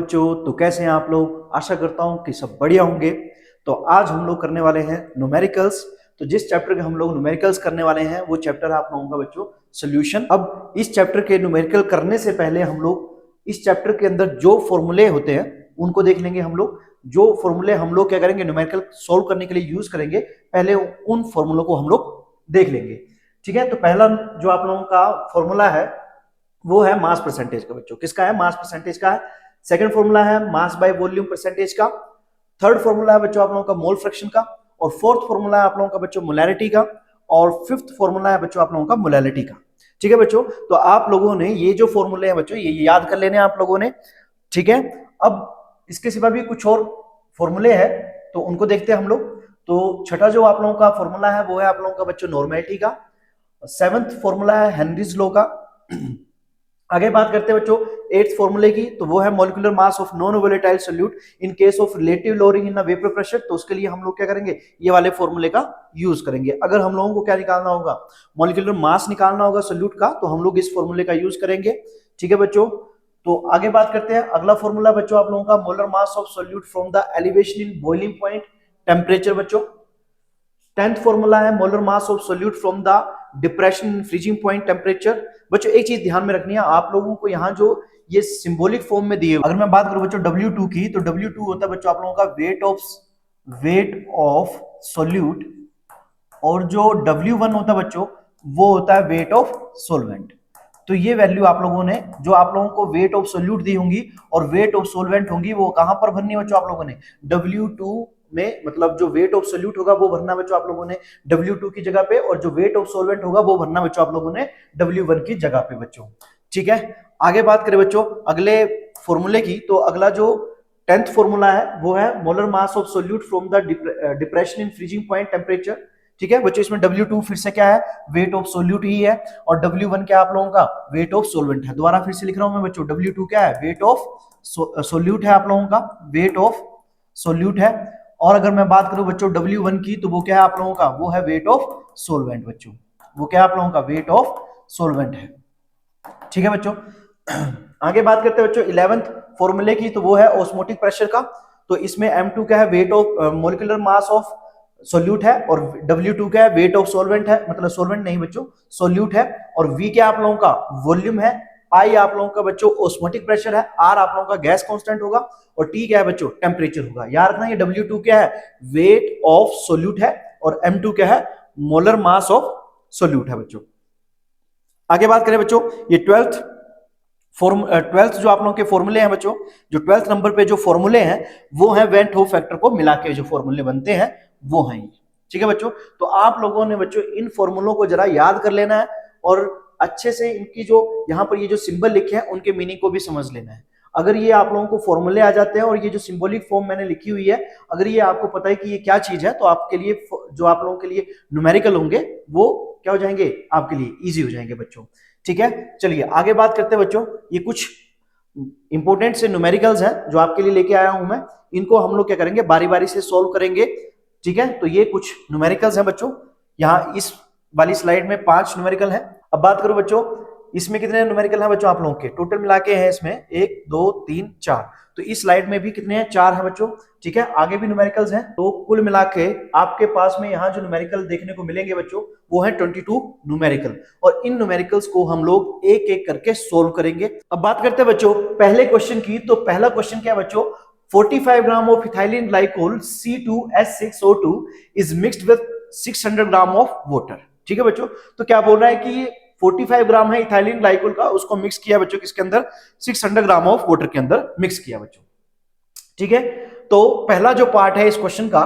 बच्चों, तो कैसे हैं आप लोग। आशा करता हूं कि सब बढ़िया होंगे। तो आज हम लोग करने वाले हैं न्यूमेरिकल्स। तो जिस चैप्टर के हम लोग न्यूमेरिकल्स करने वाले हैं वो चैप्टर आप लोगों का बच्चों सोल्यूशन। अब इस चैप्टर के न्यूमेरिकल करने से पहले हम लोग इस चैप्टर के अंदर जो फॉर्मूले होते हैं उनको देख लेंगे। हम लोग जो फॉर्मूले हम लोग क्या करेंगे न्यूमेरिकल सोल्व करने के लिए यूज करेंगे, पहले उन फॉर्मूलों को हम लोग देख लेंगे। ठीक है, तो पहला जो आप लोगों का फॉर्मूला है वो है मास परसेंटेज का। बच्चों किसका है? मास परसेंटेज का है। सेकंड फॉर्मूला है मास बाय वॉल्यूम परसेंटेज का। थर्ड फॉर्मूला है बच्चों आप लोगों का मोल फ्रैक्शन का। और फोर्थ फॉर्मूला है आप लोगों का बच्चों मोलैरिटी का। और फिफ्थ फॉर्मूला है बच्चों आप लोगों का मोलैलिटी का। ठीक है बच्चों, तो आप लोगों ने ये जो फॉर्मूले हैं बच्चों ये याद कर लेने आप लोगों ने। ठीक है, अब इसके सिवा भी कुछ और फॉर्मूले हैं तो उनको देखते हैं हम लोग। तो छठा जो आप लोगों का फॉर्मूला है वो है आप लोगों का बच्चों नॉर्मेलिटी का। सेवंथ फॉर्मूला है हेनरीज लॉ का। आगे बात करते हैं बच्चों एट्थ फॉर्मूले की, तो वो है molecular mass of non volatile solute in case of relative lowering in vapour pressure. तो उसके लिए हम लोग क्या करेंगे, ये वाले फॉर्मूले का यूज करेंगे। अगर हम लोगों को क्या निकालना होगा, मॉलिक्यूलर मास निकालना होगा सॉल्यूट का, तो हम लोग इस फॉर्मूले का यूज करेंगे। ठीक है बच्चों, तो आगे बात करते हैं। अगला फॉर्मूला बच्चों आप लोगों का molar mass of solute from the elevation in boiling point temperature. बच्चों 10th फॉर्मूला है molar mass of solute from the depression in freezing point temperature. बच्चों एक चीज ध्यान में रखनी है आप लोगों को, यहाँ जो ये सिंबॉलिक फॉर्म में दिए, अगर मैं बात करूं बच्चों W2 की, तो W2 होता है बच्चों आप लोगों का वेट ऑफ सॉल्यूट। और जो W1 होता है बच्चों वो होता है वेट ऑफ सॉल्वेंट। तो ये वैल्यू आप लोगों ने जो आप लोगों को वेट ऑफ सॉल्यूट दी होंगी और वेट ऑफ सॉल्वेंट होंगी वो कहां पर भरनी है बच्चों आप लोगों ने? W2 में, मतलब जो वेट ऑफ सॉल्यूट होगा वो भरना बच्चों आप लोगों ने W2 की जगह पे, और जो वेट ऑफ सॉल्वेंट होगा वो भरना बच्चों आप लोगों ने W1 की जगह पे बच्चों। ठीक है, आगे बात करें बच्चों अगले फॉर्मूले की, तो अगला जो 10th फॉर्मूला है वो है molar mass of solute from the depression in freezing point temperature. ठीक है बच्चों, इसमें W2 फिर से क्या है, वेट ऑफ सॉल्यूट ही है, और W1 क्या आप लोगों का वेट ऑफ सॉल्वेंट है। दोबारा फिर से लिख रहा हूं मैं बच्चों, W2 क्या है, वेट ऑफ सॉल्यूट है आप लोगों का, वेट ऑफ सॉल्यूट है। और अगर मैं बात करूं बच्चों W1 की, तो वो क्या है आप लोगों का, वो है वेट ऑफ सॉल्वेंट बच्चों। वो क्या आप लोगों का वेट ऑफ सॉल्वेंट है। ठीक है बच्चों, आगे बात करते हैं बच्चों 11th फॉर्मूले की, तो वो है ऑस्मोटिक प्रेशर का। तो इसमें M2 क्या है, weight of molecular mass of solute है, और W2 क्या है, वेट ऑफ सॉल्वेंट है, मतलब सॉल्वेंट नहीं बच्चों सॉल्यूट है। और V क्या आप लोगों का वॉल्यूम है, I आप लोगों का बच्चों ऑस्मोटिक प्रेशर है, R आप लोगों का गैस कांस्टेंट होगा, और T क्या है बच्चों टेम्परेचर होगा। याद रखना ये W2 क्या है, वेट ऑफ सॉल्यूट है, और M2 क्या है, मोलर मास ऑफ सॉल्यूट है बच्चों। आगे बात करें बच्चों ये 12th जो आप लोगों के फॉर्मूले हैं बच्चों, जो 12th नंबर पे जो फॉर्मूले हैं वो है वेन होफ फैक्टर को मिला के जो फॉर्मूले बनते हैं वो हैं। ठीक है बच्चों, तो आप लोगों ने बच्चों इन फॉर्मूलों को जरा याद कर लेना है, और अच्छे से इनकी जो यहाँ पर ये जो सिंबल लिखे हैं उनके मीनिंग को भी समझ लेना है। अगर ये आप लोगों को फॉर्मूले आ जाते हैं और ये जो सिंबॉलिक फॉर्म मैंने लिखी हुई है, अगर ये आपको पता है कि ये क्या चीज है, तो आपके लिए जो आप लोगों के लिए न्यूमेरिकल होंगे वो क्या हो जाएंगे, आपके लिए इजी हो जाएंगे बच्चों। ठीक है, चलिए आगे बात करते हैं बच्चों। ये कुछ इंपोर्टेंट से न्यूमेरिकल्स हैं जो आपके लिए लेके आया हूं मैं, इनको हम लोग क्या करेंगे बारी बारी से सोल्व करेंगे। ठीक है, तो ये कुछ न्यूमेरिकल्स हैं बच्चों, यहाँ इस वाली स्लाइड में 5 न्यूमेरिकल हैं। अब बात करूं बच्चों इसमें कितने न्यूमेरिकल हैं बच्चों आप लोगों के, टोटल मिला के हैं इसमें 1 2 3 4, तो इस स्लाइड में भी कितने हैं, 4 हैं बच्चों। ठीक है, आगे भी न्यूमेरिकल्स हैं, तो कुल मिला के आपके पास में यहाँ जो न्यूमेरिकल देखने को मिलेंगे बच्चों वो है 22 न्यूमेरिकल, और इन न्यूमेरिकल्स को हम लोग एक एक करके सोल्व करेंगे। अब बात करते हैं बच्चों पहले क्वेश्चन की, तो पहला क्वेश्चन क्या है बच्चों, 45 gram of ethylene glycol C2H6O2 is mixed with 600 gram of water. ठीक है बच्चों, तो क्या बोल रहा है कि 45 ग्राम है इथाइलिन ग्लाइकोल का, उसको मिक्स किया बच्चों किसके अंदर, 600 ग्राम ऑफ वाटर के अंदर मिक्स किया बच्चों। ठीक है, तो पहला जो पार्ट है इस क्वेश्चन का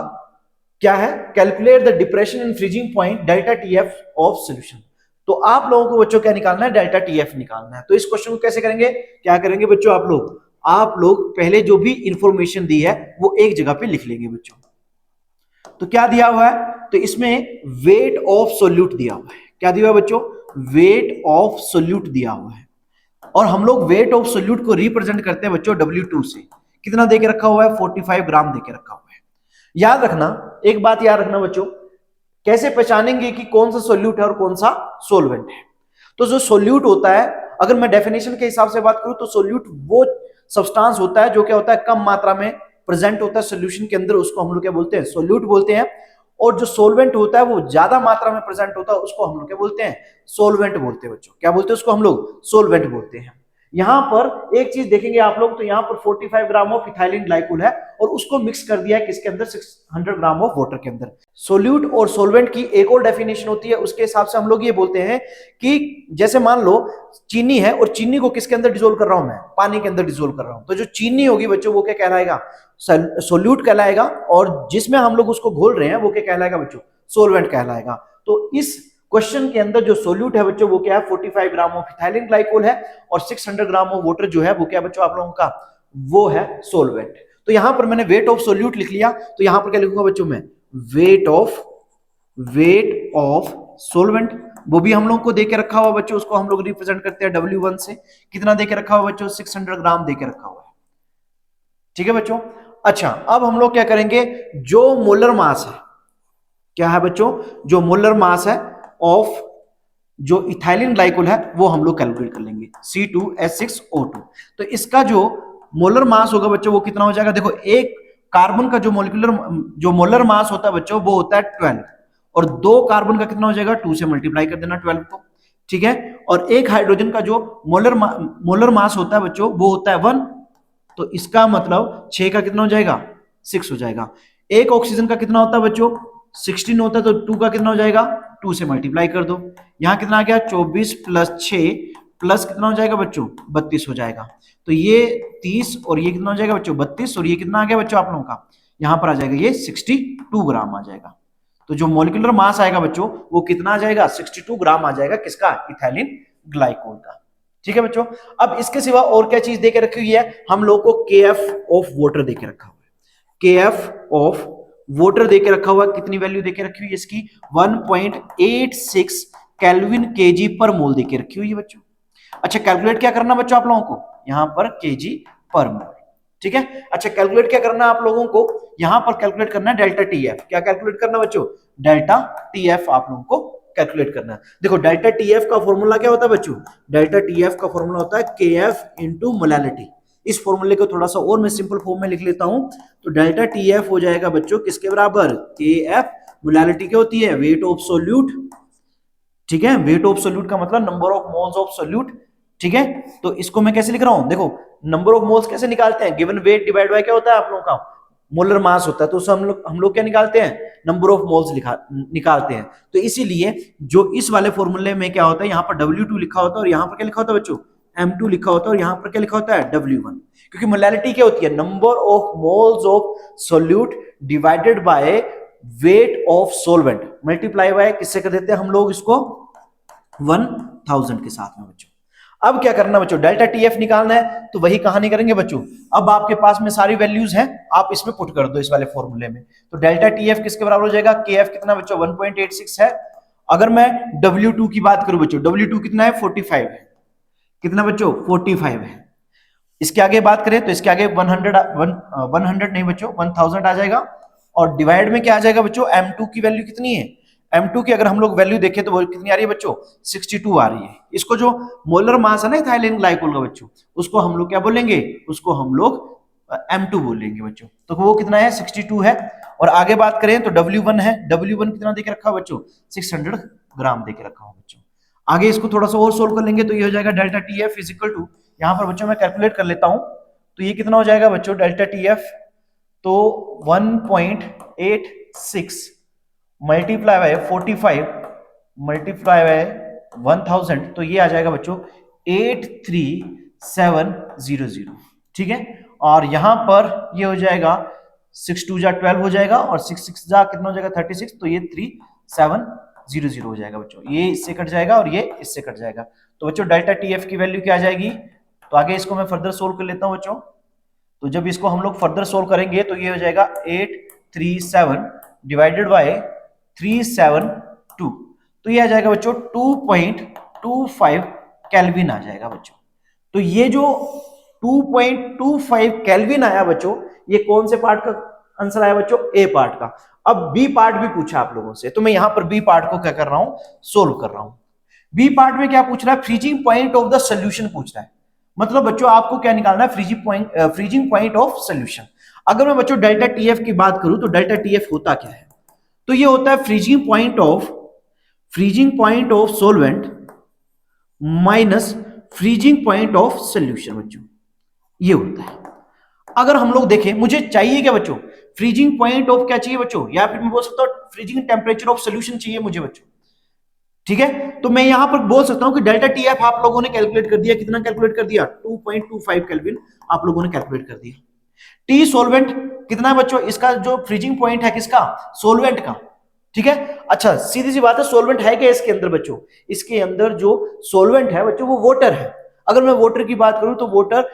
क्या है, calculate the depression in freezing point delta TF of solution. तो आप लोगों को बच्चों क्या निकालना है, डेल्टा TF निकालना है। तो इस क्वेश्चन को कैसे करेंगे, क्या करेंगे बच्चों आप लोग पहले जो भी इंफॉर्मेशन दी है वो एक जगह पे लिख लेंगे बच्चों। तो क्या दिया हुआ है, तो इसमें वेट ऑफ सोल्यूट दिया हुआ है। क्या दिया हुआ है बच्चों, वेट ऑफ सोल्यूट दिया हुआ है, और हम लोग वेट ऑफ सोल्यूट को रिप्रेजेंट करते हैं बच्चों W2 से। कितना देके रखा हुआ है, 45 ग्राम देके रखा हुआ है। याद रखना, एक बात याद रखना बच्चों, कैसे पहचानेंगे कि कौन सा सोल्यूट है और कौन सा सोलवेंट है। तो जो सोल्यूट होता है, अगर मैं डेफिनेशन के हिसाब से बात करूं तो सोल्यूट वो सब्सटेंस होता है जो क्या होता है कम मात्रा में प्रेजेंट होता है सोल्यूशन के अंदर, उसको हम लोग क्या बोलते हैं सोल्यूट बोलते हैं। और जो सोलवेंट होता है वो ज्यादा मात्रा में प्रेजेंट होता है, उसको हम लोग क्या बोलते हैं सोलवेंट बोलते हैं बच्चों। क्या बोलते हैं उसको हम लोग सोलवेंट बोलते हैं। यहां पर एक चीज देखेंगे आप लोग, तो यहां पर 45 ग्राम ऑफ इथाइलिन ग्लाइकोल है और उसको मिक्स कर दिया है किसके अंदर 600 ग्राम ऑफ वाटर के अंदर। सोल्यूट और सोलवेंट की एक और डेफिनेशन होती है, उसके हिसाब से हम लोग ये बोलते हैं कि जैसे मान लो चीनी है और चीनी को किसके अंदर डिसोल्व कर रहा हूं मैं, पानी के अंदर डिसोल्व कर रहा हूं, तो जो चीनी होगी बच्चों वो क्या कहलाएगा सोल्यूट कहलाएगा, और जिसमें हम लोग उसको घोल रहे हैं वो क्या कहलाएगा बच्चों सोलवेंट कहलाएगा। तो इस क्वेश्चन के अंदर जो सोल्यूट है बच्चों वो क्या है 45 ग्राम ऑफ इथाइलिन ग्लाइकोल है, और 600 ग्राम ऑफ वाटर जो है वो क्या बच्चों आप लोगों का वो है सोलवेंट। तो यहां पर मैंने वेट ऑफ सोल्यूट लिख लिया, तो यहां पर क्या लिखूंगा बच्चों में वेट ऑफ सोलवेंट, वो भी हम लोग को देके रखा हुआ बच्चों, उसको हम लोग रिप्रेजेंट करते हैं W1 से। कितना देके रखा हुआ बच्चों 600 ग्राम देके रखा हुआ है, ठीक है बच्चों। अच्छा अब हम लोग क्या करेंगे, जो मोलर मास है, क्या है बच्चों जो मोलर मास है ऑफ जो इथाइलिन ग्लाइकोल है वो हम लोग कैलकुलेट कर लेंगे C2H6O2। तो इसका जो मोलर मास होगा बच्चों वो कितना हो जाएगा, देखो एक कार्बन का जो मोलर मास होता है बच्चों वो होता है 12, और दो कार्बन का कितना हो जाएगा 2 से मल्टीप्लाई कर देना 12 को, ठीक है। और एक हाइड्रोजन का जो मोलर मास होता है बच्चों वो होता है 1, तो इसका मतलब 6 का कितना हो जाएगा 6 हो जाएगा। एक ऑक्सीजन का कितना होता है बच्चों 16 होता है, तो 2 का कितना हो जाएगा 2 से मल्टीप्लाई कर दो, यहां कितना आ गया 24 प्लस 6 प्लस कितना हो जाएगा बच्चों 32 हो जाएगा। तो ये 30 और ये कितना हो जाएगा बच्चों 32, और ये कितना आ गया बच्चों आप लोगों का यहां पर आ जाएगा ये 62 ग्राम आ जाएगा। तो जो मॉलिक्यूलर मास आएगा बच्चों वो कितना आ जाएगा 62 ग्राम आ जाएगा, किसका इथाइलिन ग्लाइकोल का, ठीक है बच्चों। अब इसके सिवा और क्या चीज देके रखी हुई है, हम लोग को KF ऑफ वाटर देके रखा हुआ है, KF ऑफ वाटर देके रखा हुआ, कितनी वैल्यू देके रखी हुई है इसकी 1.86 केल्विन केजी पर मोल देके रखी हुई है बच्चों। अच्छा कैलकुलेट क्या करना बच्चों आप लोगों को, यहां पर केजी पर मोल, ठीक है। अच्छा कैलकुलेट क्या करना आप लोगों को, यहां पर कैलकुलेट करना है डेल्टा TF। क्या कैलकुलेट करना बच्चों डेल्टा TF आप लोगों को कैलकुलेट करना है। देखो डेल्टा TF का फॉर्मूला क्या होता है बच्चों, डेल्टा TF का फॉर्मूला होता है KF इंटू मोलैलिटी। इस फॉर्मूले को थोड़ा सा और मैं सिंपल फॉर्म में लिख लेता हूं, तो डेल्टा TF हो जाएगा बच्चों किसके बराबर KF, मोलैलिटी क्या होती है वेट ऑफ सोल्यूट, ठीक है। वेट ऑफ सोल्यूट का मतलब number of moles of solute, ठीक है। तो इसको मैं कैसे लिख रहा हूं, देखो नंबर ऑफ मोल्स कैसे निकालते हैं, गिवन वेट डिवाइड बाय क्या होता है आप लोगों का मोलर मास होता है, तो हम लोग क्या निकालते हैं नंबर ऑफ मोल्स निकालते हैं। तो इसीलिए जो इस वाले फॉर्मूले में क्या होता है, यहाँ पर W2 लिखा होता है और यहाँ पर क्या लिखा होता है बच्चों M2 लिखा होता है, और यहाँ पर क्या लिखा होता है W1, क्योंकि मोलैलिटी क्या होती है number of moles of solute divided by weight of solvent multiply by किससे कर देते हैं हम लोग इसको 1000 के साथ में बच्चों। अब क्या करना बच्चों डेल्टा TF निकालना है, तो वही कहानी करेंगे बच्चों। अब आपके पास में सारी वैल्यूज हैं, आप इसमें पुट कर दो इस वाले फॉर्मूले में, तो डेल्टा TF किसके बराबर हो जाएगा KF कितना बच्चों 1.86 है। अगर मैं W2 की बात करूं बच्चों W2 कितना है 45 है, कितना बच्चों 45 है। इसके आगे बात करें तो इसके आगे 100 नहीं बच्चों 1000 आ जाएगा, और डिवाइड में क्या आ जाएगा बच्चों M2 की वैल्यू कितनी है, M2 की अगर हम लोग वैल्यू देखें तो वो कितनी आ रही है बच्चों 62 आ रही है। इसको जो मोलर मास है ना इथाइलिन ग्लाइकोल का बच्चों, उसको हम लोग क्या बोलेंगे, उसको हम लोग M2 बोलेंगे बच्चों। तो वो कितना है 62 है। और आगे बात करें तो W1 है, W1 कितना देके रखा है बच्चों 600 ग्राम देके रखा हुआ बच्चों। आगे इसको थोड़ा सा और सोल्व कर लेंगे तो ये हो जाएगा delta TF is equal to, यहाँ पर बच्चों मैं कैलकुलेट कर लेता हूं, तो ये कितना हो जाएगा बच्चों डेल्टा TF, तो 1.86 मल्टीप्लाई बाय 45 मल्टीप्लाई बाय 1000, तो ये आ जाएगा बच्चों 83700, ठीक है। और यहां पर ये हो जाएगा 6 2 जा 12 हो जाएगा, और 6 6 जा कितना हो जाएगा 36, तो ये 3700 हो जाएगा बच्चों। ये इससे कट जाएगा और ये इससे कट जाएगा, तो बच्चों डेल्टा TF की वैल्यू क्या आ जाएगी। तो आगे इसको मैं फर्दर सोल्व कर लेता हूं बच्चों, तो जब इसको हम लोग फर्दर सोल्व करेंगे तो ये हो जाएगा 837 डिवाइडेड बाय 372, तो ये आ जाएगा बच्चों 2.25 केल्विन आ जाएगा बच्चों। तो ये जो 2.25 केल्विन आया बच्चों, ये कौन से पार्ट का आंसर आया बच्चों A पार्ट का। अब B पार्ट भी पूछा आप लोगों से, तो मैं यहां पर B पार्ट को क्या कर रहा हूं सोल्व कर रहा हूं। B पार्ट में क्या पूछ रहा है, freezing point of the solution पूछ रहा है। मतलब बच्चों आपको क्या निकालना है, फ्रीजिंग पॉइंट ऑफ सोल्यूशन। अगर मैं बच्चों डेल्टा टीएफ की बात करूं तो डेल्टा टीएफ होता क्या है, तो ये होता है freezing point of solvent minus freezing point of solution बच्चों, ये होता है। अगर हम लोग देखें, मुझे चाहिए क्या बच्चों, फ्रीजिंग पॉइंट ऑफ क्या चाहिए बच्चों, या फिर मैं बोल सकता हूं फ्रीजिंग टेम्परेचर ऑफ सोल्यूशन चाहिए मुझे बच्चों, ठीक है। तो मैं यहां पर बोल सकता हूं कि डेल्टा टीएफ आप लोगों ने कैलकुलेट कर दिया, कितना कैलकुलेट कर दिया, 2.25 केल्विन आप लोगों ने कैलकुलेट कर दिया। टी सोलवेंट कितना है बच्चों, इसका जो फ्रीजिंग पॉइंट है किसका, सोलवेंट का, ठीक है। अच्छा सीधी सी बात है, सोलवेंट है क्या इसके अंदर बच्चों, इसके अंदर जो सोलवेंट है बच्चों वो वाटर है। अगर मैं वाटर की बात करूं तो वाटर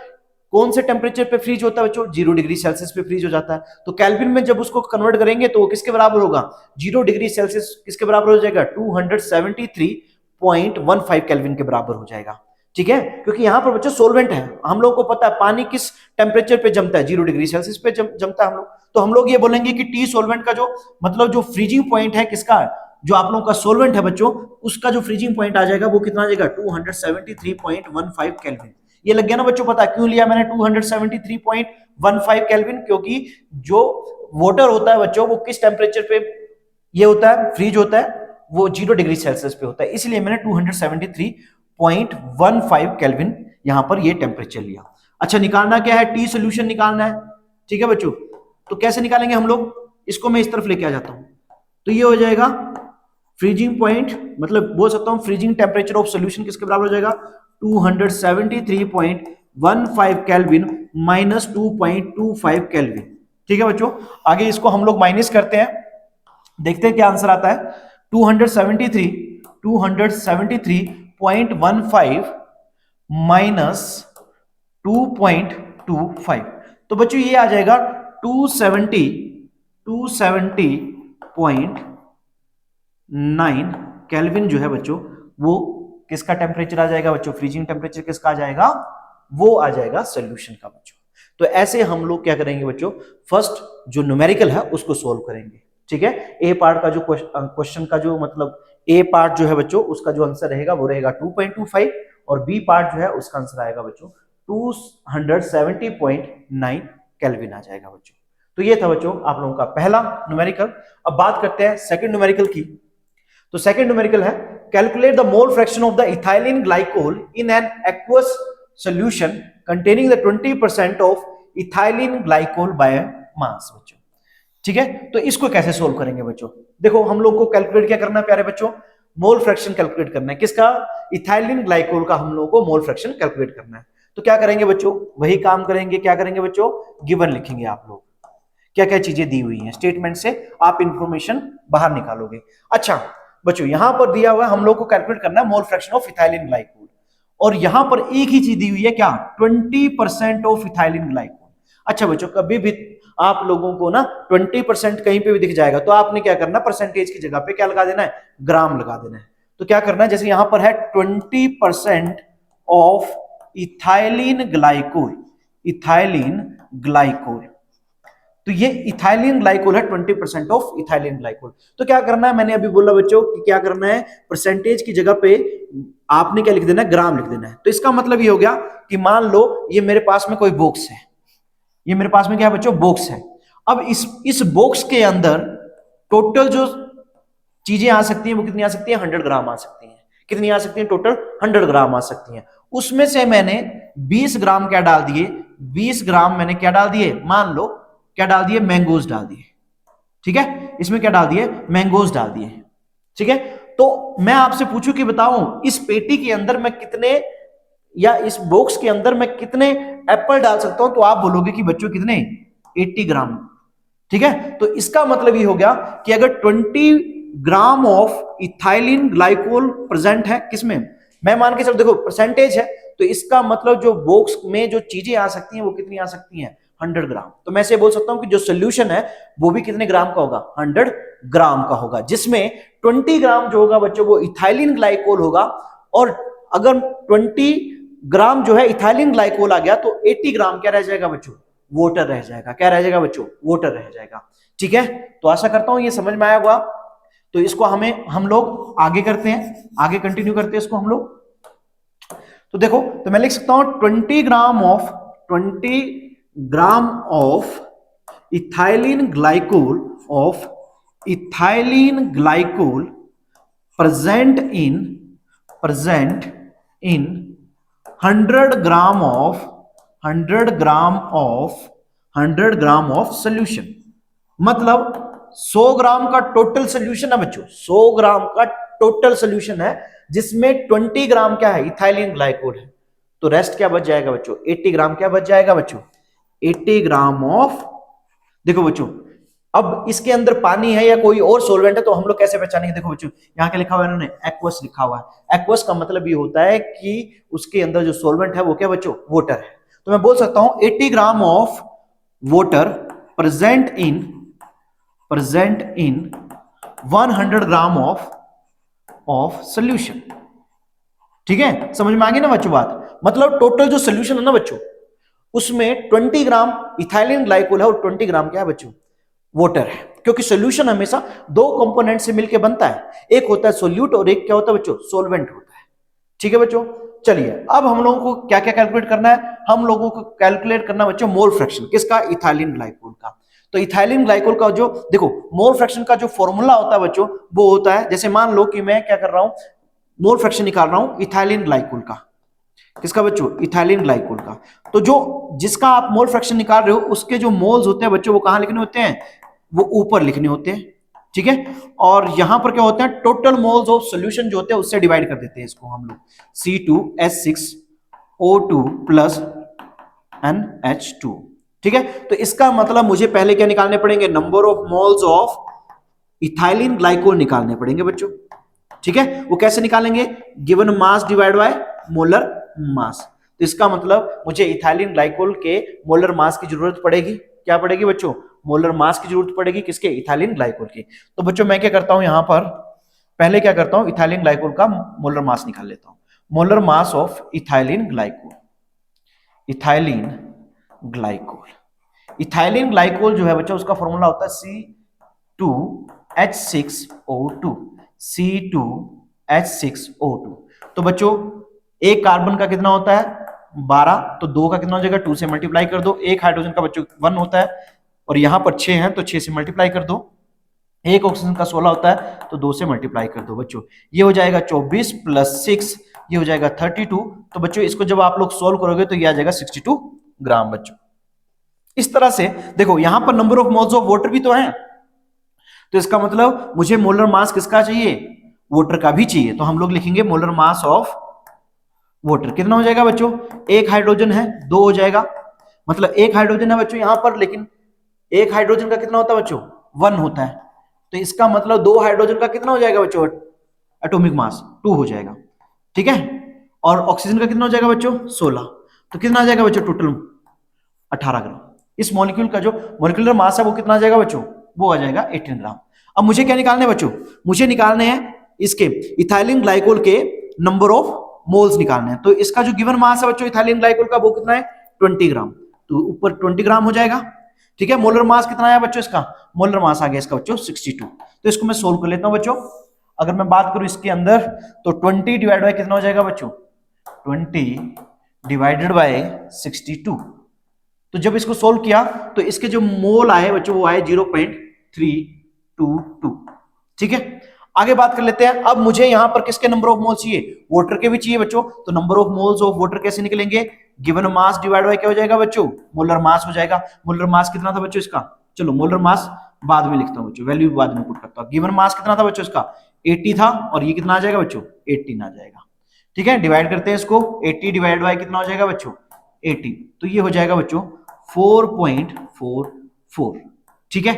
कौन से टेम्परेचर पे फ्रीज होता है बच्चों, 0 डिग्री सेल्सियस पे फ्रीज हो जाता है। तो केल्विन में जब उसको कन्वर्ट करेंगे तो वो किसके बराबर होगा, 0 डिग्री सेल्सियस किसके बराबर हो जाएगा, 273.15 केल्विन के बराबर हो जाएगा, ठीक है। क्योंकि यहां पर बच्चों सोलवेंट है, हम लोग को पता है पानी किस टेम्परेचर पे जमता है, 0 डिग्री सेल्सियस पे जमता है हम लोग। तो हम लोग ये बोलेंगे कि टी सोलवेंट का जो मतलब जो फ्रीजिंग पॉइंट है किसका, जो आप लोगों का सोलवेंट है बच्चों, उसका जो फ्रीजिंग पॉइंट आ जाएगा वो कितना आ जाएगा, 273.15 केल्विन। ये लग गया ना बच्चों, पता क्यों लिया मैंने 273.15 केल्विन, क्योंकि जो वाटर होता है बच्चों वो किस टेम्परेचर पे ये होता है, फ्रीज होता है, वो 0 डिग्री सेल्सियस पे होता है, इसलिए मैंने 273.15 केल्विन यहां पर ये टेम्परेचर लिया। अच्छा निकालना क्या है, टी सोल्यूशन निकालना है, ठीक है बच्चों। तो कैसे निकालेंगे हम लोग, इसको मैं इस तरफ लेके आ जाता हूं, तो ये हो जाएगा फ्रीजिंग पॉइंट, मतलब बोल सकता हूं फ्रीजिंग टेम्परेचर ऑफ सोल्यूशन किसके बराबर हो जाएगा, 273.15 केल्विन माइनस 2.25 केल्विन, ठीक है बच्चों। आगे इसको हम लोग माइनस करते हैं, देखते हैं क्या आंसर आता है, 273.15 माइनस 2.25, तो बच्चों ये आ जाएगा 270.9 केल्विन जो है बच्चों, वो किसका टेम्परेचर आ जाएगा बच्चों, फ्रीजिंग टेम्परेचर किसका आ जाएगा, वो आ जाएगा सोल्यूशन का बच्चों। तो ऐसे हम लोग क्या करेंगे बच्चों, फर्स्ट जो न्यूमेरिकल है उसको सोल्व करेंगे, ठीक है। ए पार्ट का जो क्वेश्चन का जो मतलब ए पार्ट जो है बच्चों उसका जो आंसर रहेगा वो रहेगा 2.25, और बी पार्ट जो है उसका आंसर आएगा बच्चों 270.9 केल्विन आ जाएगा बच्चों। तो ये था बच्चों आप लोगों का पहला न्यूमेरिकल। अब बात करते हैं सेकंड न्यूमेरिकल की। तो सेकंड न्यूमेरिकल है, calculate the mole fraction of the ethylene glycol in an aqueous solution containing the 20% of ethylene glycol by mass बच्चों, ठीक है। तो इसको कैसे सोल्व करेंगे बच्चों, देखो हम लोग को कैलकुलेट क्या करना है प्यारे बच्चों, मोल फ्रैक्शन कैलकुलेट करना है, किसका, इथाइलिन ग्लाइकोल का हम लोग को मोल फ्रैक्शन कैलकुलेट करना है। तो क्या करेंगे बच्चों, वही काम करेंगे, क्या करेंगे बच्चों, गिवन लिखेंगे आप लोग, क्या क्या चीजें दी हुई हैं स्टेटमेंट से आप इंफॉर्मेशन बाहर निकालोगे। अच्छा बच्चों यहां पर दिया हुआ है हम लोग को कैलकुलेट करना है mole fraction of ethylene glycol, और यहां पर एक ही चीज दी हुई है क्या, 20% ऑफ इथाइलिन ग्लाइकोल। अच्छा बच्चों कभी भी आप लोगों को ना 20% कहीं पे भी दिख जाएगा तो आपने क्या करना, परसेंटेज की जगह पे क्या लगा देना है, ग्राम लगा देना है। तो क्या करना है, जैसे यहां पर है 20% of ethylene glycol, ethylene glycol, तो ये इथाइलिन ग्लाइकोल है 20% ऑफ इथाइलिन ग्लाइकोल। तो क्या करना है, मैंने अभी बोला बच्चों कि क्या करना है, परसेंटेज की जगह पे आपने क्या लिख देना है, ग्राम लिख देना है। तो इसका मतलब ये हो गया कि मान लो ये मेरे पास में कोई बॉक्स है, ये मेरे पास में क्या है बच्चों, बॉक्स है। अब इस बॉक्स के अंदर टोटल जो चीजें आ सकती हैं वो कितनी आ सकती है, 100 ग्राम आ सकती हैं। कितनी आ सकती है, टोटल 100 ग्राम आ सकती हैं। उसमें से मैंने 20 ग्राम क्या डाल दिए, 20 ग्राम मैंने क्या डाल दिए, मान लो क्या डाल दिए, मैंगोज डाल दिए, ठीक है। इसमें क्या डाल दिए, मैंगोज डाल दिए, ठीक है। तो मैं आपसे पूछूं कि बताऊं इस पेटी के अंदर मैं कितने, या इस बॉक्स के अंदर मैं कितने एप्पल डाल सकता हूं, तो आप बोलोगे कि बच्चों कितने, 80 ग्राम, ठीक है। तो इसका मतलब ये हो गया कि अगर 20 gram of ethylene glycol present है किसमें, मैं मान के चलो देखो परसेंटेज है, तो इसका मतलब जो बॉक्स में जो चीजें आ सकती हैं वो कितनी आ सकती हैं, 100 ग्राम। तो मैं से बोल सकता हूं कि जो सोल्यूशन है वो भी कितने ग्राम का होगा, 100 ग्राम का होगा, जिसमें 20 ग्राम जो होगा बच्चों वो इथाइलिन ग्लाइकोल होगा, और अगर 20 ग्राम जो है इथाइलिन ग्लाइकोल आ गया तो 80 ग्राम क्या रह जाएगा बच्चों, वाटर रह जाएगा। क्या रह जाएगा बच्चों, वाटर रह जाएगा, ठीक है। तो आशा करता हूं ये समझ में आया होगा। तो इसको हम लोग आगे करते हैं, आगे कंटिन्यू करते हैं इसको हम लोग। तो देखो, तो मैं लिख सकता हूं 20 gram of ethylene glycol present in 100 gram of solution. मतलब 100 ग्राम का टोटल सोल्यूशन है बच्चों, 100 ग्राम का टोटल सोल्यूशन है, जिसमें 20 ग्राम क्या है, इथाइलिन ग्लाइकोल है। तो रेस्ट क्या बच जाएगा बच्चों, 80 ग्राम क्या बच जाएगा बच्चों, 80 ग्राम ऑफ। देखो बच्चों, अब इसके अंदर पानी है या कोई और सॉल्वेंट है, तो हम लोग कैसे पहचानेंगे। देखो बच्चों, यहाँ क्या लिखा हुआ है इन्होंने, एक्वस लिखा हुआ है। एक्वस का मतलब ये होता है कि उसके अंदर जो सॉल्वेंट है वो क्या बच्चों, वाटर है। तो मैं बोल सकता हूं 80 gram of water present in 100 gram of solution. ठीक है, समझ में आ गई ना बच्चों बात। मतलब टोटल जो सोल्यूशन है ना बच्चों, उसमें 20 ग्राम इथाइलिन ग्लाइकोल है और 20 ग्राम क्या है बच्चों, वाटर है। क्योंकि सोल्यूशन हमेशा दो कंपोनेंट से मिलकर बनता है, एक होता है सोल्यूट और एक क्या होता है बच्चों, सॉल्वेंट होता है। ठीक है बच्चों, चलिए अब हम लोगों को क्या क्या कैलकुलेट करना है, हम लोगों को कैलकुलेट करना बच्चों मोल फ्रैक्शन, किसका, इथाइलिन ग्लाइकोल का। तो इथाइलिन ग्लाइकोल का जो देखो मोल फ्रैक्शन का जो फॉर्मूला होता है बच्चों, वो होता है, जैसे मान लो कि मैं क्या कर रहा हूं, मोल फ्रैक्शन निकाल रहा हूं इथाइलिन ग्लाइकोल का, किसका बच्चों, इथाइलिन ग्लाइकोल का। तो जो जिसका आप मोल फ्रैक्शन निकाल रहे हो, उसके जो मोल्स होते हैं बच्चों, वो कहां लिखने होते हैं, वो ऊपर लिखने होते हैं। ठीक है, और यहां पर क्या होता है, टोटल मोल्स ऑफ सॉल्यूशन जो होते हैं उससे डिवाइड कर देते हैं इसको हम लोग, C2H6O2 प्लस NH2। ठीक है, तो इसका मतलब मुझे पहले क्या निकालने पड़ेंगे, number of moles of ethylene glycol निकालने पड़ेंगे बच्चों। ठीक है, वो कैसे निकालेंगे, given mass divide by molar मास। तो इसका मतलब मुझे इथाइलिन ग्लाइकोल के मोलर मास की जरूरत पड़ेगी, क्या पड़ेगी बच्चों, मोलर मास की जरूरत पड़ेगी, किसके, इथाइलिन ग्लाइकोल की। तो बच्चों मैं क्या करता हूं, यहां पर पहले क्या करता हूं, इथाइलिन ग्लाइकोल का मोलर मास निकाल लेता हूं। Molar mass of ethylene glycol ethylene glycol जो है बच्चों, उसका फॉर्मूला होता है C2H6O2। तो बच्चों एक कार्बन का कितना होता है, 12, तो 2 का कितना हो जाएगा, 2 से मल्टीप्लाई कर दो। एक हाइड्रोजन का बच्चों 1 होता है, और यहां पर 6 है तो 6 से मल्टीप्लाई कर दो। एक ऑक्सीजन का 16 होता है, तो 2 से मल्टीप्लाई कर दो बच्चों। ये हो जाएगा 24 प्लस 6, ये हो जाएगा 32। तो बच्चों इसको जब आप लोग सोल्व करोगे तो ये आ जाएगा 62 ग्राम बच्चों। इस तरह से देखो, यहां पर number of moles of water भी तो है, तो इसका मतलब मुझे मोलर मास किसका चाहिए, वाटर का भी चाहिए। तो हम लोग लिखेंगे मोलर मास ऑफ वाटर कितना हो जाएगा बच्चों, एक हाइड्रोजन है 2 हो जाएगा, मतलब एक हाइड्रोजन है बच्चों यहां पर, लेकिन एक हाइड्रोजन का कितना होता है बच्चों, 1 होता है। तो इसका मतलब 2 हाइड्रोजन का कितना हो जाएगा बच्चों, एटॉमिक मास 2 हो जाएगा। ठीक है, और ऑक्सीजन का कितना हो जाएगा बच्चों, 16। तो कितना आ जाएगा बच्चों, टोटल 18 ग्राम। इस मॉलिक्यूल का जो मॉलिक्यूलर मास है वो कितना आ जाएगा बच्चों, वो आ जाएगा 18 ग्राम। अब मुझे क्या निकालने हैं बच्चों, मुझे निकालने हैं इसके इथाइलिन ग्लाइकोल के नंबर ऑफ मोल्स निकालने हैं। तो इसका जो गिवन मास है बच्चों इथाइलिन ग्लाइकोल का, वो कितना है, 20 ग्राम। तो ऊपर 20 ग्राम हो जाएगा। ठीक है, मोलर मास कितना आया बच्चों इसका, मोलर मास आ गया इसका बच्चों 62। तो इसको मैं सोल्व कर लेता हूं बच्चों। अगर मैं बात करूं इसके अंदर, तो 20 डिवाइड बाय कितना हो जाएगा बच्चों, 20 डिवाइडेड बाय 62। तो जब इसको सोल्व किया तो इसके जो मोल आए बच्चों, वो आए 0.322। ठीक है, आगे बात कर लेते हैं। अब मुझे यहां पर किसके नंबर ऑफ मोल चाहिए, वाटर के भी चाहिए बच्चों। तो number of moles of water कैसे निकलेंगे, गिवन मास डिवाइड बाय क्या हो जाएगा बच्चों, मोलर मास हो जाएगा। मोलर मास कितना था बच्चों इसका, चलो मोलर मास बाद में लिखता हूं बच्चों, वैल्यू बाद में पुट करता हूं। गिवन मास कितना था बच्चों इसका, 80 था, और ये कितना आ जाएगा बच्चों, 18 आ जाएगा। ठीक है, डिवाइड करते हैं इसको, 80 डिवाइड बाय कितना हो जाएगा बच्चों, 80। तो ये हो जाएगा बच्चों 4.44। ठीक है,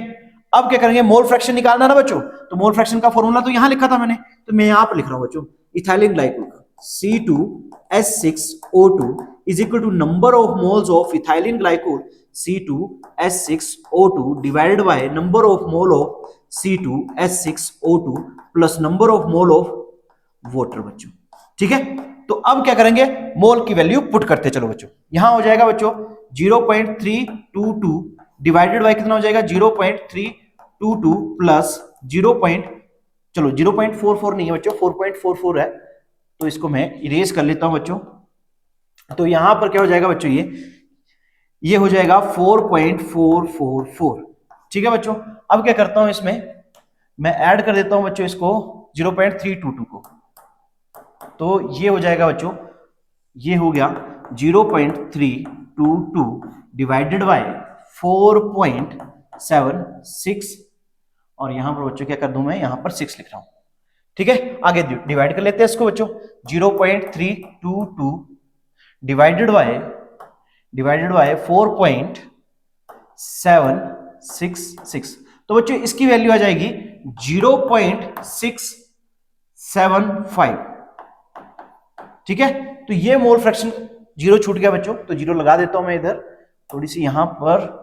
अब क्या करेंगे, मोल फ्रैक्शन निकालना ना बच्चों। तो मोल फ्रैक्शन का फॉर्मूला तो यहां लिखा था मैंने, तो मैं यहां पर लिख रहा हूं बच्चों, इथाइलिन ग्लाइकोल का C2H6O2 is equal to number of moles of ethylene glycol C2H6O2 divided by number of mole of C2H6O2 plus number of mole of water बच्चों। ठीक है, तो अब क्या करेंगे, मोल की वैल्यू पुट करते चलो बच्चों। यहां हो जाएगा बच्चों 0.322 डिवाइडेड बाय कितना हो जाएगा, 0.322 प्लस 0.44 नहीं है बच्चों, 4.44 है। तो इसको मैं इरेज कर लेता हूं बच्चों, तो यहां पर क्या हो जाएगा बच्चों, ये हो जाएगा 4.444। ठीक है बच्चों, अब क्या करता हूं इसमें मैं ऐड कर देता हूं बच्चों इसको 0.322 को, तो ये हो जाएगा बच्चों, ये हो गया 0.322 डिवाइडेड बाय 4.76, और यहां पर बच्चों क्या कर दूं मैं, यहां पर 6 लिख रहा हूं। ठीक है, आगे डिवाइड कर लेते हैं इसको बच्चों, 0.322 डिवाइडेड बाय 4.766, तो बच्चों इसकी वैल्यू आ जाएगी 0.675। ठीक है, तो ये मोल फ्रैक्शन, जीरो छूट गया बच्चों, तो जीरो लगा देता हूं मैं इधर, थोड़ी सी यहां पर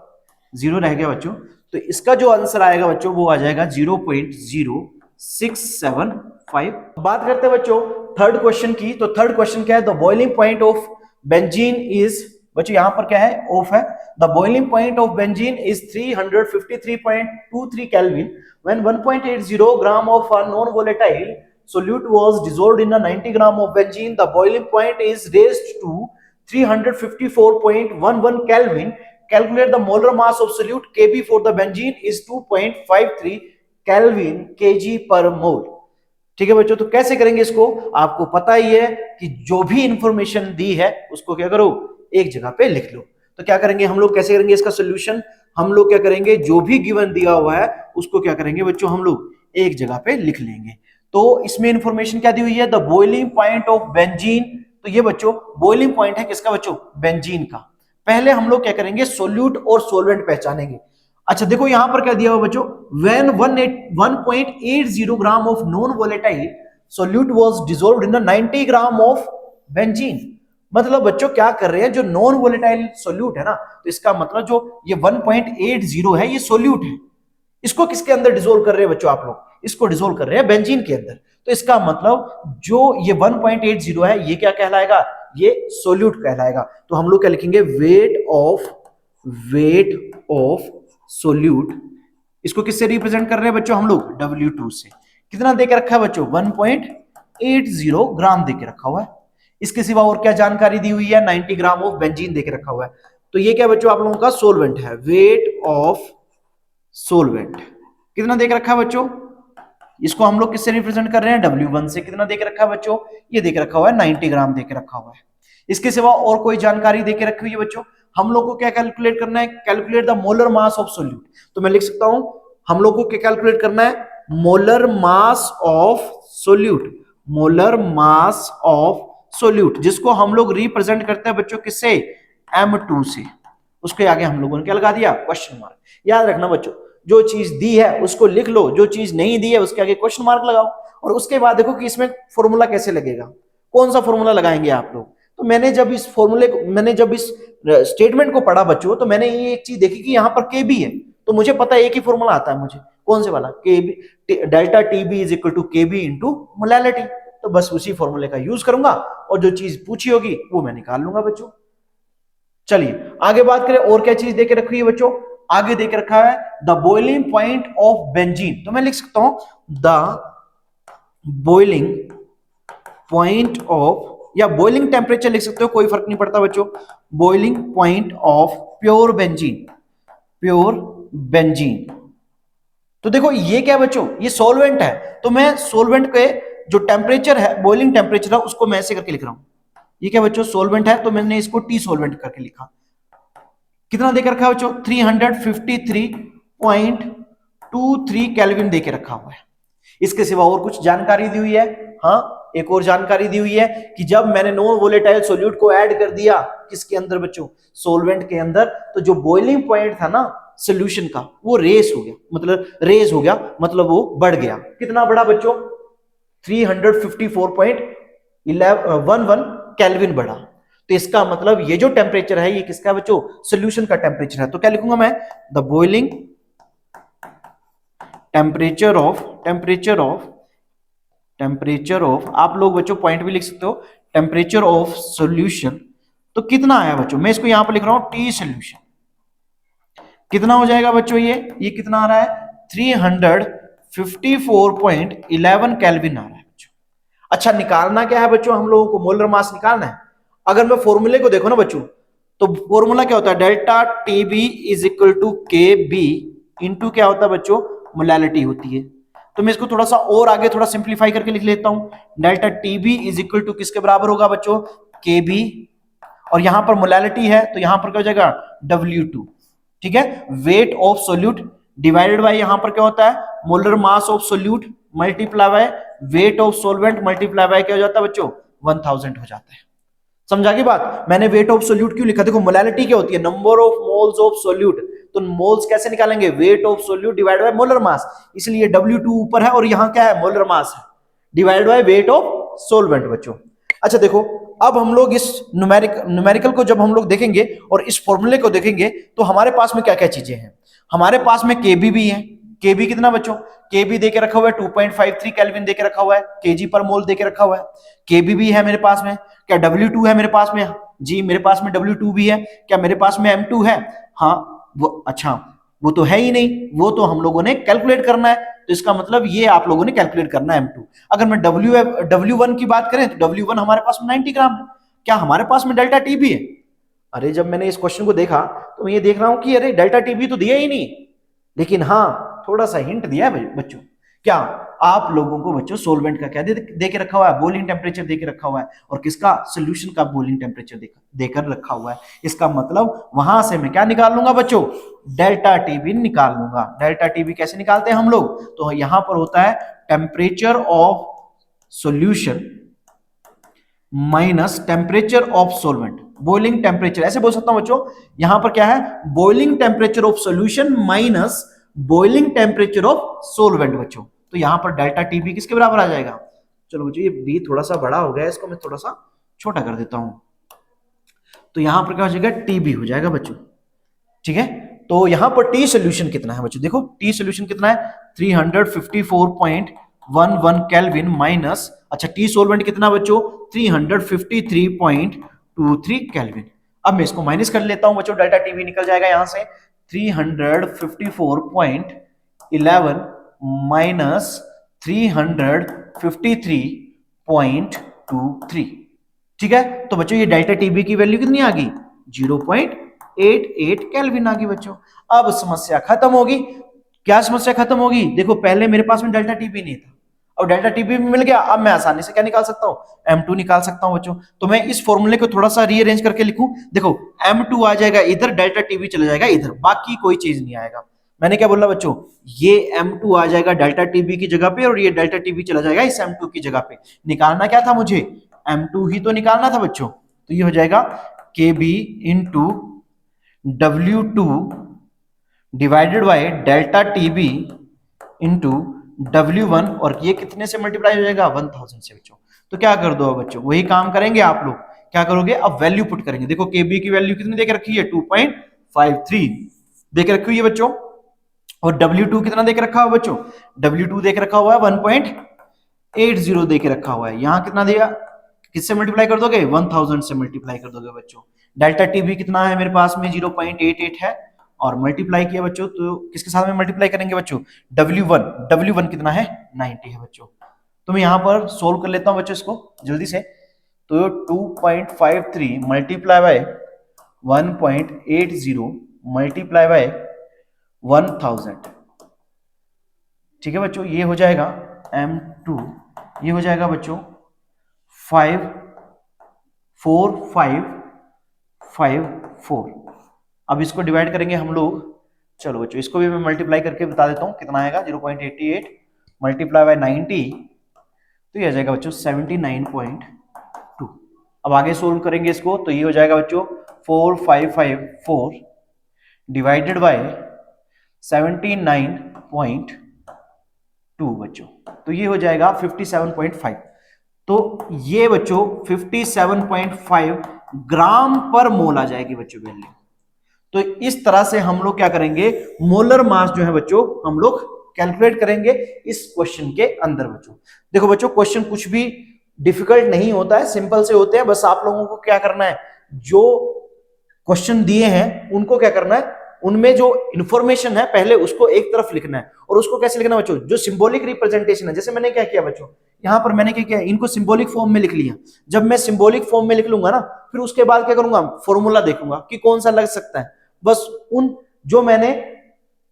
जीरो रह गया बच्चों, तो इसका जो आंसर आएगा बच्चों वो आ जाएगा 0.0675। बात करते हैं बच्चों थर्ड क्वेश्चन की, तो थर्ड क्वेश्चन क्या है, the boiling point of benzene is, बच्चों यहां पर क्या है, ऑफ है, the boiling point of benzene is 353.23 kelvin when 1.80 gram of a non volatile solute was dissolved in a 90 gram of benzene. The boiling point is raised to 354.11 Kelvin. Calculate the molar mass of solute Kb for the benzene is 2.53 Kelvin kg per mole. ठीक है बच्चों, तो कैसे करेंगे इसको, आपको पता ही है कि जो भी इंफॉर्मेशन दी है उसको क्या करो, एक जगह पे लिख लो। तो क्या करेंगे हम लोग, कैसे करेंगे इसका सोल्यूशन, हम लोग क्या करेंगे, जो भी गिवन दिया हुआ है उसको क्या करेंगे बच्चों, हम लोग एक जगह पे लिख लेंगे। तो इसमें इंफॉर्मेशन क्या दी हुई है, the boiling point of benzene, तो ये बच्चों बॉइलिंग पॉइंट है किसका बच्चों, बेंजीन का। पहले हम लोग क्या करेंगे, सोल्यूट और सोलवेंट पहचानेंगे। अच्छा देखो यहां पर क्या दिया हुआ बच्चों, when 1.80 gram of non volatile solute was dissolved in 90 gram of benzene. मतलब बच्चों क्या कर रहे हैं, जो नॉन वोलेटाइल सोल्यूट है ना, तो इसका मतलब जो ये 1.80 है ये सोल्यूट है, इसको किसके अंदर डिसॉल्व कर रहे हैं बच्चों आप लोग, इसको डिसॉल्व कर रहे हैं बेंजीन के अंदर। तो इसका मतलब जो ये 1.80 है ये क्या कहलाएगा, ये सोल्यूट कहलाएगा। तो हम लोग क्या लिखेंगे, वेट ऑफ सोल्यूट, इसको किससे रिप्रेजेंट कर रहे हैं बच्चों हम लोग, W2 से। कितना देके रखा है बच्चों, 1.80 ग्राम देके रखा हुआ है। इसके सिवा और क्या जानकारी दी हुई है, 90 ग्राम ऑफ बेंजीन देके रखा हुआ है। तो ये क्या बच्चों आप लोगों का सोलवेंट है, वेट ऑफ सोलवेंट कितना देके रखा है बच्चों, इसको हम लोग किससे रिप्रेजेंट कर रहे हैं, W1 से। कितना देके रखा है बच्चों, ये देके रखा हुआ है 90 ग्राम देके रखा हुआ है। इसके सिवा और कोई जानकारी देके रखी हुई है बच्चों, हम लोग को क्या कैलकुलेट करना है, calculate the molar mass of solute. तो मैं लिख सकता हूं हम लोग को क्या कैलकुलेट करना है, molar mass of solute, molar mass of solute, जिसको हम लोग रिप्रेजेंट करते हैं बच्चों किससे, M2 से। उसके आगे हम लोगों ने क्या लगा दिया, क्वेश्चन मार्क। याद रखना बच्चों, जो चीज दी है उसको लिख लो, जो चीज नहीं दी है उसके आगे क्वेश्चन मार्क लगाओ, और उसके बाद देखो कि इसमें फॉर्मूला कैसे लगेगा, कौन सा फॉर्मूला लगाएंगे आप लोग। तो मैंने जब इस स्टेटमेंट को पढ़ा बच्चों, तो मैंने ये एक चीज देखी कि यहाँ पर के बी है, तो मुझे पता है एक ही फॉर्मूला आता है मुझे, कौन से वाला, K B, delta T B is equal to K B into molality. तो बस उसी फॉर्मूले का यूज करूंगा और जो चीज पूछी होगी वो मैं निकाल लूंगा बच्चों। चलिए आगे बात करें, और क्या चीज देके रखी है बच्चों, आगे देके रखा है the boiling point of benzene. तो मैं लिख सकता हूं द बॉइलिंग पॉइंट ऑफ, या बॉइलिंग टेम्परेचर लिख सकते हो, कोई फर्क नहीं पड़ता बच्चों, boiling point of pure benzene, pure benzene. तो देखो ये क्या है बच्चों, ये सॉल्वेंट है, तो मैं सॉल्वेंट के जो टेम्परेचर है, बॉइलिंग टेम्परेचर है, उसको मैं ऐसे करके लिख रहा हूं। ये क्या बच्चों, सॉल्वेंट है, तो मैंने इसको टी सॉल्वेंट करके लिखा। कितना देकर रखा है बच्चों, 353.23 केल्विन देके रखा हुआ है। इसके सिवा और कुछ जानकारी दी हुई है, हाँ एक और जानकारी दी हुई है कि जब मैंने नॉन वोलेटाइल सोल्यूट को ऐड कर दिया किसके अंदर बच्चों, सॉल्वेंट के अंदर, तो जो बॉइलिंग पॉइंट था ना सोल्यूशन का वो रेस हो गया, मतलब वो बढ़ गया। कितना बढ़ा बच्चों, 354.11 केल्विन बढ़ा। तो इसका मतलब ये जो टेम्परेचर है ये किसका बच्चों, सोल्यूशन का टेम्परेचर है। तो क्या लिखूंगा मैं, द बॉइलिंग टेम्परेचर ऑफ, आप लोग बच्चों पॉइंट भी लिख सकते हो, टेम्परेचर ऑफ सॉल्यूशन। तो कितना आया बच्चों, मैं इसको यहां पर लिख रहा हूं टी सॉल्यूशन। कितना हो जाएगा बच्चों, ये कितना आ रहा है, 354.11 केल्विन आ रहा है बच्चों। अच्छा निकालना क्या है बच्चों, हम लोगों को मोलर मास निकालना है। अगर मैं फॉर्मूले को देखो ना बच्चों, तो फॉर्मूला क्या होता है, delta T B is equal to K B into क्या होता है बच्चों, मोलैलिटी होती है। तो मैं इसको थोड़ा सा और आगे थोड़ा सिंप्लीफाई करके लिख लेता हूं, delta T B is equal to किसके बराबर होगा बच्चों, के बी, और यहां पर मोलैलिटी है तो यहां पर क्या हो जाएगा, W2। ठीक है, wait of solute divided bye यहां पर क्या होता है, molar mass of solute multiply by weight of solvent multiply by क्या हो जाता है बच्चों, 1000 हो जाता है। समझा की बात, मैंने वेट ऑफ सोल्यूट क्यों लिखा, देखो मोलैलिटी क्या होती है, number of moles of solute, तो मोल्स कैसे निकालेंगे, wait of solute divide by molar मास, इसलिए W2 ऊपर है और यहां क्या है, मोलर मास है, डिवाइड बाय वेट ऑफ सोल्वेंट बच्चों। अच्छा देखो, अब हम लोग इस न्यूमेरिकल को जब हम लोग देखेंगे और इस फॉर्मूले को देखेंगे तो हमारे पास में क्या क्या चीजें हैं, हमारे पास में केबी भी है, केबी कितना बच्चों, केबी देके रखा हुआ है 2.53 केल्विन देके रखा हुआ है, केजी पर मोल देके रखा हुआ है, केबी भी है मेरे पास में, क्या W2 है मेरे पास में, जी मेरे पास में W2 भी है, क्या मेरे पास में M2 है, हाँ वो, अच्छा वो तो है ही नहीं, वो तो हम लोगों ने कैलकुलेट करना है, तो इसका मतलब ये आप लोगों ने कैलकुलेट करना है M2। अगर मैं W1 की बात करें तो W1 हमारे पास में 90 ग्राम है, क्या हमारे पास में डेल्टा टी भी है, अरे जब मैंने इस क्वेश्चन को देखा तो मैं ये देख रहा हूं कि अरे डेल्टा टी भी तो दिया ही नहीं, लेकिन हाँ थोड़ा सा हिंट दिया है बच्चों, क्या आप लोगों को बच्चों सोलवेंट का क्या दे के रखा हुआ है, बॉइलिंग टेम्परेचर दे के रखा हुआ है, और किसका, सोल्यूशन का बॉइलिंग टेम्परेचर देकर रखा हुआ है, इसका मतलब वहां से मैं क्या निकाल लूंगा बच्चों, डेल्टा टीबी निकाल लूंगा। डेल्टा टीबी कैसे निकालते हैं हम लोग, तो यहां पर होता है temperature of solution minus temperature of solvent, boiling temperature ऐसे बोल सकता हूं बच्चों, यहां पर क्या है, boiling temperature of solution minus boiling temperature of solvent बच्चों, तो यहां पर डेल्टा टीबी किसके बराबर आ जाएगा, चलो बच्चों ये बी थोड़ा सा बड़ा हो गया है, इसको मैं थोड़ा सा छोटा कर देता हूं, तो यहां पर क्या हो जाएगा, टीबी हो जाएगा बच्चों। ठीक है, तो यहां पर टी सोल्यूशन कितना है बच्चों, देखो टी सोल्यूशन कितना है 354.11 केल्विन माइनस, अच्छा टी सोलवेंट कितना बच्चों 353.23 केल्विन। अब मैं इसको माइनस कर लेता हूं बच्चों, डेल्टा टीवी निकल जाएगा यहां से 354.11 माइनस 353.23। ठीक है, तो बच्चों ये डेल्टा टीबी की वैल्यू कितनी आ गई, 0.88 केल्विन आ गई बच्चों। अब समस्या खत्म होगी, क्या समस्या खत्म होगी, देखो पहले मेरे पास में डेल्टा टीबी नहीं था और डेल्टा टीबी भी मिल गया, अब मैं आसानी से क्या निकाल सकता हूं, M2 निकाल सकता हूं बच्चों। तो मैं इस फॉर्मूले को थोड़ा सा रीअरेंज करके लिखूं, देखो M2 आ जाएगा इधर, डेल्टा टीबी चला जाएगा इधर, बाकी कोई चीज नहीं आएगा। मैंने क्या बोला बच्चों, ये M2 आ जाएगा डेल्टा टीबी की जगह पे और ये डेल्टा टीबी चला जाएगा इस M2 की जगह पे। निकालना क्या था मुझे, M2 ही तो निकालना था बच्चों, तो ये हो जाएगा KB into W2 divided by delta TB into W1, और ये कितने से मल्टीप्लाई हो जाएगा 1000 से बच्चों। तो क्या कर दो बच्चों, वही काम करेंगे आप लोग, क्या करोगे, अब वैल्यू पुट करेंगे। देखो KB की वैल्यू कितनी देके रखी है 2.53 देके रखी हुई है बच्चों, और W2 कितना देके रखा हुआ बच्चों, W2 देके रखा हुआ है 1.80 देके रखा हुआ है, यहां कितना दिया, किससे मल्टीप्लाई कर दोगे 1000 से मल्टीप्लाई कर दोगे बच्चों। डेल्टा टीबी कितना है मेरे पास में 0.88 है, और मल्टीप्लाई किया बच्चों तो किसके साथ में मल्टीप्लाई करेंगे बच्चों, W1 कितना है 90 है बच्चों। तो मैं यहां पर सोल्व कर लेता हूं बच्चों इसको जल्दी से, तो 2.53 मल्टीप्लाई बाय 1.80 मल्टीप्लाई बाय 1000, ठीक है बच्चों, ये हो जाएगा M2, ये हो जाएगा बच्चों 54554। अब इसको डिवाइड करेंगे हम लोग, चलो बच्चों इसको भी मैं मल्टीप्लाई करके बता देता हूं कितना आएगा, 0.88 मल्टीप्लाई बाय 90, तो ये आ जाएगा बच्चों 79.2। अब आगे सोल्व करेंगे इसको, तो ये हो जाएगा बच्चों 4554 डिवाइडेड बाय 79.2 बच्चों, तो ये हो जाएगा 57.5। तो ये बच्चों 57.5 ग्राम पर मोल आ जाएगी बच्चों वैल्यू। तो इस तरह से हम लोग क्या करेंगे, मोलर मास जो है बच्चों हम लोग कैलकुलेट करेंगे इस क्वेश्चन के अंदर बच्चों। देखो बच्चों क्वेश्चन कुछ भी डिफिकल्ट नहीं होता है, सिंपल से होते हैं, बस आप लोगों को क्या करना है, जो क्वेश्चन दिए हैं उनको क्या करना है, उनमें जो इंफॉर्मेशन है पहले उसको एक तरफ लिखना है, और उसको कैसे लिखना है बच्चों, जो सिंबॉलिक रिप्रेजेंटेशन है, जैसे मैंने क्या किया बच्चों, यहाँ पर मैंने क्या किया, इनको सिंबॉलिक फॉर्म में लिख लिया। जब मैं सिंबॉलिक फॉर्म में लिख लूंगा ना, फिर उसके बाद क्या करूंगा, फॉर्मूला देखूंगा कि कौन सा लग सकता है। बस उन जो मैंने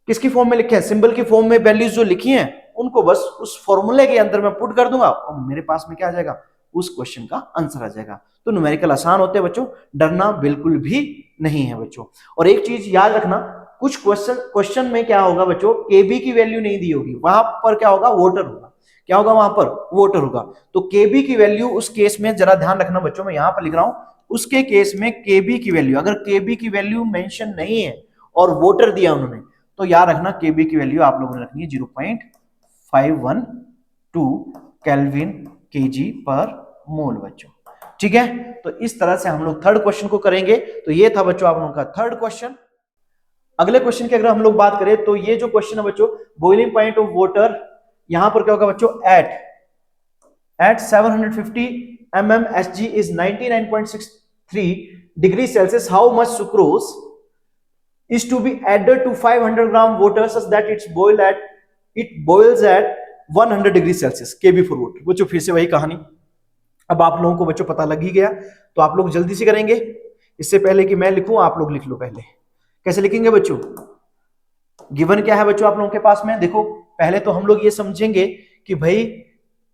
किसकी फॉर्म में लिखे हैं, सिंबल की फॉर्म में वैल्यूज जो लिखी हैं, उनको बस उस फॉर्मूले के अंदर मैं पुट कर दूंगा और मेरे पास में क्या आ जाएगा, उस क्वेश्चन का आंसर आ जाएगा। तो न्यूमेरिकल आसान होते हैं बच्चों, डरना बिल्कुल भी नहीं है बच्चों। और एक चीज याद रखना, कुछ क्वेश्चन में क्या होगा बच्चों, केबी की वैल्यू नहीं दी होगी, वहां पर क्या होगा, वोटर होगा। क्या होगा वहां पर, वोटर होगा। तो केबी की वैल्यू उस केस में जरा ध्यान रखना बच्चों, मैं यहां पर लिख रहा हूं, उसके केस में केबी की वैल्यू, अगर केबी की वैल्यू मेंशन नहीं है और वोटर दिया उन्होंने, तो याद रखना केबी की वैल्यू आप लोगों ने रखनी है 0.512 केल्विन केजी पर मोल बच्चों। ठीक है, तो इस तरह से हम लोग थर्ड क्वेश्चन को करेंगे। तो ये था बच्चों आप लोगों का थर्ड क्वेश्चन। अगले क्वेश्चन की अगर हम लोग बात करें, तो ये जो क्वेश्चन है बच्चों, बॉइलिंग पॉइंट ऑफ वाटर, यहां पर क्या होगा बच्चों, eight 750 mmHg is 99.63 degree Celsius, how much sucrose is to be added to 500 gram water such that it boils at 100 degree Celsius, KB for water. बच्चों फिर से वही कहानी, अब आप लोगों को बच्चों पता लग ही गया, तो आप लोग जल्दी से करेंगे। इससे पहले कि मैं लिखूं, आप लोग लिख लो पहले। कैसे लिखेंगे बच्चों, गिवन क्या है बच्चों आप लोगों के पास में, देखो पहले तो हम लोग ये समझेंगे कि भाई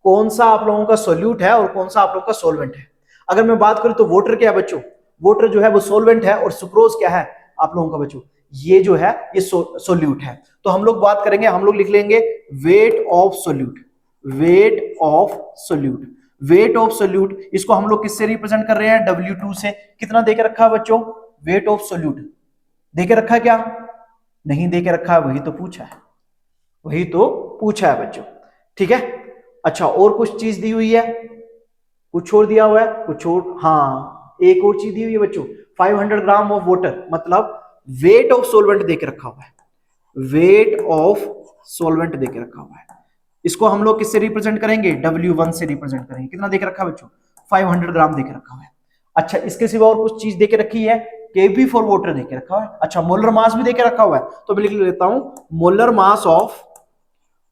कौन सा आप लोगों का सोल्यूट है और कौन सा आप लोगों का सोलवेंट है। अगर मैं बात करूं तो वाटर क्या है बच्चों, वाटर जो है वो सोलवेंट है, और सुक्रोज क्या है आप लोगों का बच्चों, ये जो है ये सोल्यूट है। तो हम लोग बात करेंगे, हम लोग लिख लेंगे wait of solute, wait of solute, wait of solute. इसको हम लोग किससे रिप्रेजेंट कर रहे हैं, W2 से। कितना देके रखा है बच्चों, वेट ऑफ सोल्यूट देके रखा है क्या, नहीं देके रखा है, वही तो पूछा है, वही तो पूछा है बच्चों। ठीक है, अच्छा और कुछ चीज दी हुई है, कुछ और दिया हुआ है, कुछ और, हाँ एक और चीज दी हुई है बच्चों, 500 ग्राम ऑफ वाटर, मतलब वेट ऑफ सोलवेंट देके रखा हुआ है, वेट ऑफ सोलवेंट देके रखा हुआ है। इसको हम लोग किससे रिप्रेजेंट करेंगे, W1 से रिप्रेजेंट करेंगे। कितना देके रखा है बच्चों, 500 ग्राम देके रखा हुआ है। अच्छा इसके सिवा और कुछ चीज देके रखी है, केबी फॉर वाटर देके रखा हुआ है। अच्छा मोलर मास भी देके रखा हुआ है, तो मैं लिख लेता हूं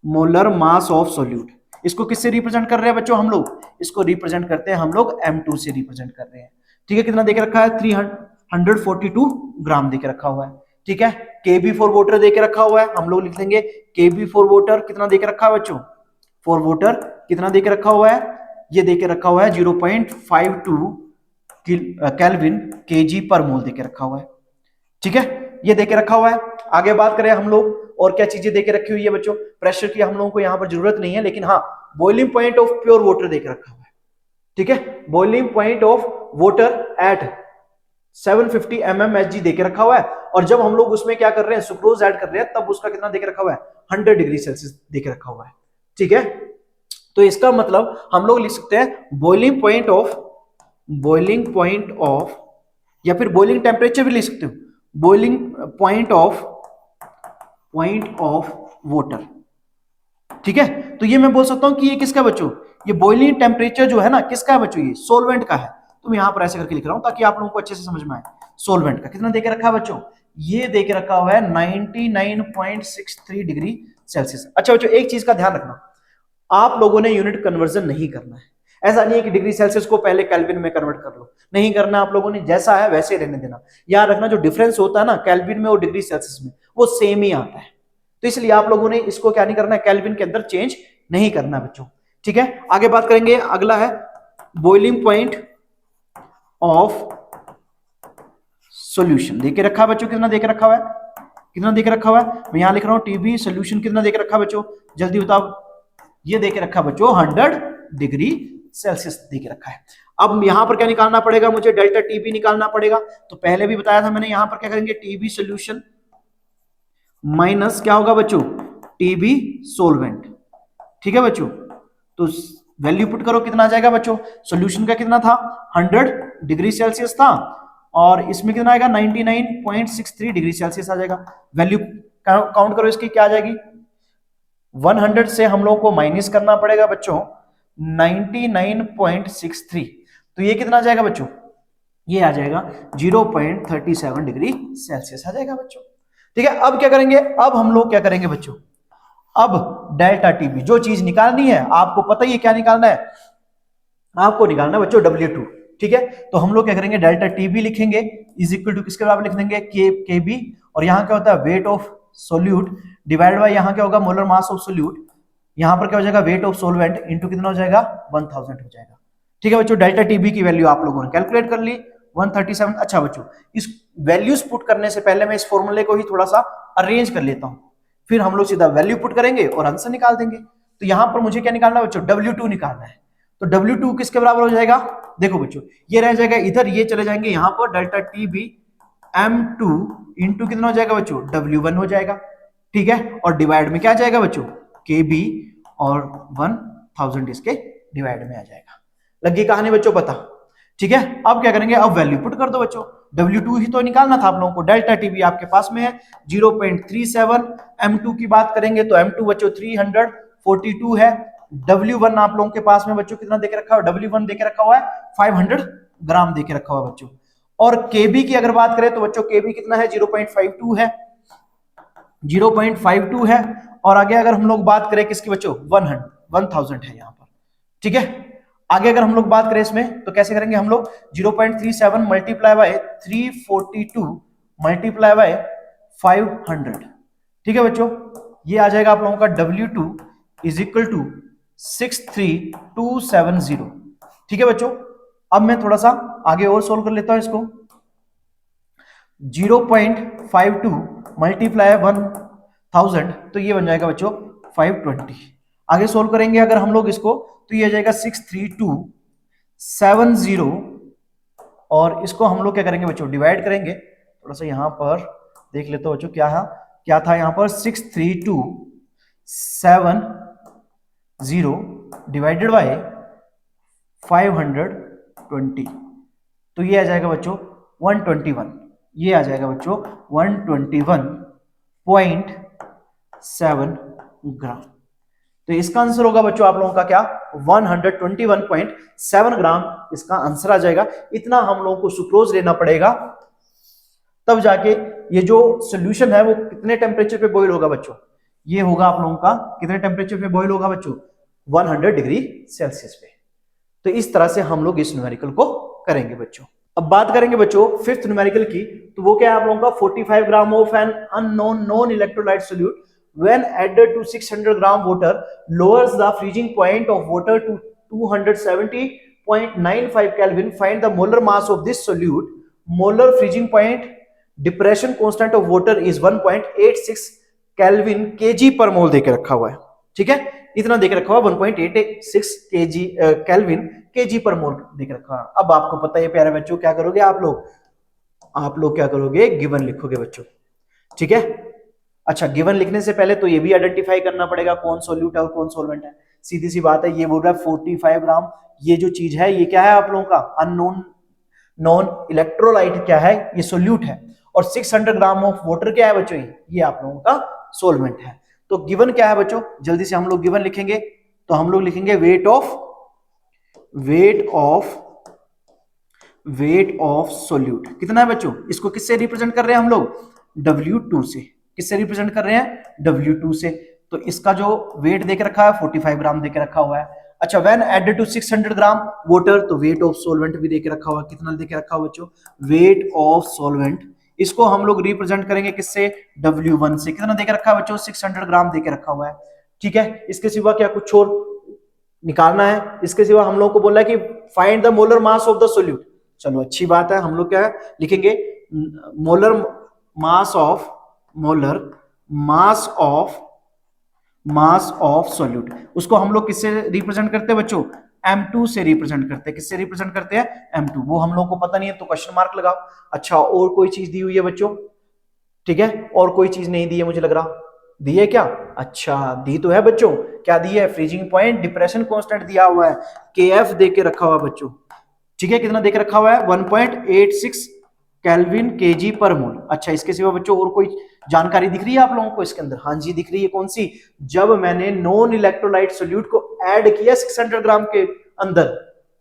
मोलर मास ऑफ सोल्यूट। इसको किससे रिप्रेजेंट कर रहे हैं बच्चों हम लोग, इसको रिप्रेजेंट करते हैं हम लोग M2 से रिप्रेजेंट कर रहे हैं। ठीक है, कितना देके रखा है, 342 ग्राम देके रखा हुआ है। ठीक है, केबी फॉर वाटर देके रखा हुआ है, हम लोग लिख लेंगे केबी फॉर वाटर कितना देके रखा है बच्चों, फॉर वाटर कितना देके रखा हुआ है, ये देके रखा हुआ है 0.52 केल्विन केजी पर मोल देके रखा हुआ है। ठीक है, ये देके रखा हुआ है। आगे बात करें हम लोग, और क्या चीजें देके रखी हुई है बच्चों, प्रेशर की हम लोगों को यहां पर जरूरत नहीं है, लेकिन हाँ boiling point of pure water देके रखा हुआ है। ठीक है, boiling point of water at 750 mmHg देके रखा हुआ है, और जब हम लोग उसमें क्या कर रहे हैं, सुक्रोज ऐड कर रहे हैं, तब उसका कितना देके रखा हुआ है, 100 डिग्री सेल्सियस देके रखा हुआ है। ठीक है, तो इसका मतलब हम लोग लिख सकते हैं बॉइलिंग पॉइंट ऑफ, या फिर बॉइलिंग टेम्परेचर भी लिख सकते हो, बॉइलिंग पॉइंट ऑफ वाटर। ठीक है, तो ये मैं बोल सकता हूं कि ये किसका बच्चों, ये बॉइलिंग टेम्परेचर जो है ना किसका है बच्चों, ये सोलवेंट का है। तो मैं यहां पर ऐसे करके लिख रहा हूं ताकि आप लोगों को अच्छे से समझ में आए। सोलवेंट का कितना देके रखा है बच्चों, ये देके रखा हुआ है 99.63 डिग्री सेल्सियस। अच्छा बच्चों एक चीज का ध्यान रखना, आप लोगों ने यूनिट कन्वर्जन नहीं करना है। ऐसा नहीं है कि डिग्री सेल्सियस को पहले केल्विन में कन्वर्ट कर लो, नहीं करना आप लोगों ने, जैसा है वैसे रहने देना। याद रखना जो डिफरेंस होता है ना केल्विन में और डिग्री सेल्सियस में, वो सेम ही आता है। तो इसलिए आप लोगों ने इसको क्या नहीं करना है, केल्विन के अंदर चेंज नहीं करना बच्चों। ठीक है, आगे बात करेंगे, अगला है बॉइलिंग पॉइंट ऑफ सॉल्यूशन देके रखा है बच्चों, कितना देके रखा हुआ है, कितना देके रखा हुआ है, मैं यहां लिख रहा हूं टीबी सॉल्यूशन कितना देके रखा है बच्चों, जल्दी बताओ। ये देके रखा बच्चों 100 डिग्री सेल्सियस देके रखा है। अब यहां पर क्या निकालना पड़ेगा मुझे, डेल्टा टीबी निकालना पड़ेगा। तो पहले भी बताया था मैंने, यहां पर क्या करेंगे, टीबी सॉल्यूशन माइनस क्या होगा बच्चों, टीबी सोलवेंट। ठीक है बच्चों, तो वैल्यू पुट करो, कितना आ जाएगा बच्चों, सॉल्यूशन का कितना था 100 डिग्री सेल्सियस था, और इसमें कितना आएगा 99.63 डिग्री सेल्सियस आ जाएगा। वैल्यू काउंट करो इसकी, क्या आ जाएगी, 100 से हम लोगों को माइनस करना पड़ेगा बच्चों 99.63, तो ये कितना आ जाएगा बच्चों, ये आ जाएगा 0.37 डिग्री सेल्सियस आ जाएगा बच्चों। ठीक है, अब क्या करेंगे, अब हम लोग क्या करेंगे बच्चों, अब डेल्टा टीबी जो चीज निकालनी है, आपको पता ही है क्या निकालना है, आपको निकालना है बच्चों W2। ठीक है, तो हम लोग क्या करेंगे, डेल्टा टीबी लिखेंगे इज इक्वल टू किसके बराबर लिख देंगे, के बी, और यहाँ क्या होता है wait of solute divide by यहाँ क्या होगा मोलर मास ऑफ सोल्यूट, यहाँ पर क्या हो जाएगा वेट ऑफ सोलवेंट इनटू कितना हो जाएगा 1000 हो जाएगा। ठीक है बच्चों, डेल्टा टीबी की वैल्यू आप लोगों ने कैलकुलेट कर ली 137। अच्छा बच्चों, इस वैल्यूज पुट करने से पहले मैं इस फॉर्मूले को ही थोड़ा सा अरेंज कर लेता हूं, फिर हम लोग सीधा वैल्यू पुट करेंगे और आंसर निकाल देंगे। तो यहां पर मुझे क्या निकालना है बच्चों, W2 निकालना है। तो W2 किसके बराबर हो जाएगा, देखो बच्चों ये रह जाएगा इधर, ये चले जाएंगे यहां पर डेल्टा टीबी M2 इंटू कितना हो जाएगा बच्चों W1 हो जाएगा। ठीक है, और डिवाइड में क्या आ जाएगा बच्चों KB, और 1000 इसके डिवाइड में आ जाएगा। लगी कहानी बच्चों पता। ठीक है, अब क्या करेंगे, अब वैल्यू पुट कर दो बच्चों, W2 ही तो निकालना था आप लोगों को, डेल्टा टीबी आपके पास में है 0.37, M2 की बात करेंगे तो M2 बच्चों 342 है, W1 आप लोगों के पास में बच्चों कितना देके रखा है, W1 देके रखा हुआ है 500 ग्राम देके रखा हुआ है बच्चों। और KB की अगर बात करें तो बच्चों KB कितना है 0.52 है, 0.52 है। और आगे अगर हम लोग बात करें किसकी बच्चों 1000 है यहाँ पर। ठीक है, आगे अगर हम लोग बात करें इसमें तो कैसे करेंगे हम लोग, 0.37 मल्टीप्लाई बाय 342 मल्टीप्लाई बाय 500। ठीक है बच्चों, ये आ जाएगा आप लोगों का W2 इज इक्वल टू 63270। ठीक है बच्चों, अब मैं थोड़ा सा आगे और सोल्व कर लेता हूं इसको, 0.52 मल्टीप्लाई 1000 तो ये बन जाएगा बच्चों 520। आगे सोल्व करेंगे अगर हम लोग इसको तो ये आ जाएगा 63270, और इसको हम लोग क्या करेंगे बच्चों डिवाइड करेंगे। थोड़ा सा यहां पर देख लेते हो बच्चों क्या था यहाँ पर 63270 डिवाइडेड बाय 520, तो ये आ जाएगा बच्चों 121, ये आ जाएगा बच्चों 121.7 ग्राम। तो इसका आंसर होगा बच्चों आप लोगों का क्या 121.7 ग्राम इसका आंसर आ जाएगा। इतना हम लोगों को सुक्रोज लेना पड़ेगा, तब जाके ये जो सोल्यूशन है वो कितने टेम्परेचर पे बॉईल होगा बच्चों, ये होगा आप लोगों का कितने टेम्परेचर पे बॉईल होगा बच्चों 100 डिग्री सेल्सियस पे। तो इस तरह से हम लोग इस न्यूमेरिकल को करेंगे बच्चों। अब बात करेंगे बच्चों फिफ्थ न्यूमेरिकल की, तो वो क्या है आप लोगों का 45 gram of an unknown non electrolyte solute when added to 600 gram water lowers the freezing point of water to 270.95 Kelvin. Find the molar mass of this solute. Molar freezing point depression constant of water is 1.86 Kelvin kg per mole देके रखा हुआ है। ठीक है, इतना देके रखा हुआ 1.86 kg केल्विन kg पर मोल देके रखा है। अब आपको पता है प्यारे बच्चों क्या करोगे आप लोग क्या करोगे, गिवन लिखोगे बच्चों। ठीक है, अच्छा गिवन लिखने से पहले तो ये भी आइडेंटिफाई करना पड़ेगा कौन सोल्यूट है और कौन सोलवेंट है। सीधी सी बात है, ये बोल रहा है 45 ग्राम, ये जो चीज है ये क्या है आप लोगों का अननोन नॉन इलेक्ट्रोलाइट क्या है, ये सोल्यूट है, और 600 ग्राम ऑफ वाटर क्या है बच्चों, ये आप लोगों का सोलवेंट है। तो गिवन क्या है बच्चों, जल्दी से हम लोग गिवन लिखेंगे, तो हम लोग लिखेंगे वेट ऑफ सोल्यूट कितना है बच्चों, इसको किससे रिप्रेजेंट कर रहे हैं हम लोग W2 से। किससे रिप्रेजेंट कर रहे हैं, W2 से। तो इसका जो वेट देके रखा है 45 ग्राम देके रखा हुआ है। अच्छा when added to 600 gram water, तो वेट ऑफ सॉल्वेंट भी देके रखा हुआ है। कितना देके रखा हुआ बच्चों, वेट ऑफ सॉल्वेंट, इसको हम लोग रिप्रेजेंट करेंगे किससे, W1 से। कितना देके रखा है बच्चों, 600 ग्राम देके रखा हुआ है। ठीक है, इसके सिवा क्या कुछ और निकालना है, इसके सिवा हम लोग को बोला है कि find the molar mass of the solute. चलो अच्छी बात है, हम लोग क्या है लिखेंगे, मोलर मास ऑफ सोल्यूट। उसको हम लोग किससे रिप्रेजेंट करते हैं बच्चों, M2 से रिप्रेजेंट करते हैं। किससे रिप्रेजेंट करते हैं, M2। वो हम लोग को पता नहीं है तो क्वेश्चन मार्क लगाओ। अच्छा और कोई चीज दी हुई है बच्चों, ठीक है, और कोई चीज नहीं दी है मुझे लग रहा, दी है क्या, अच्छा दी तो है बच्चों, क्या दी है, फ्रीजिंग पॉइंट डिप्रेशन कांस्टेंट दिया हुआ है, KF दे के रखा हुआ है बच्चों। ठीक है, कितना देके रखा हुआ है, 1.86 केल्विन केजी पर मोल। अच्छा इसके सिवा बच्चों और कोई जानकारी दिख रही है आप लोगों को इसके अंदर, हाँ जी दिख रही है, कौन सी, जब मैंने नॉन इलेक्ट्रोलाइट सोल्यूट को ऐड किया 600 ग्राम के अंदर,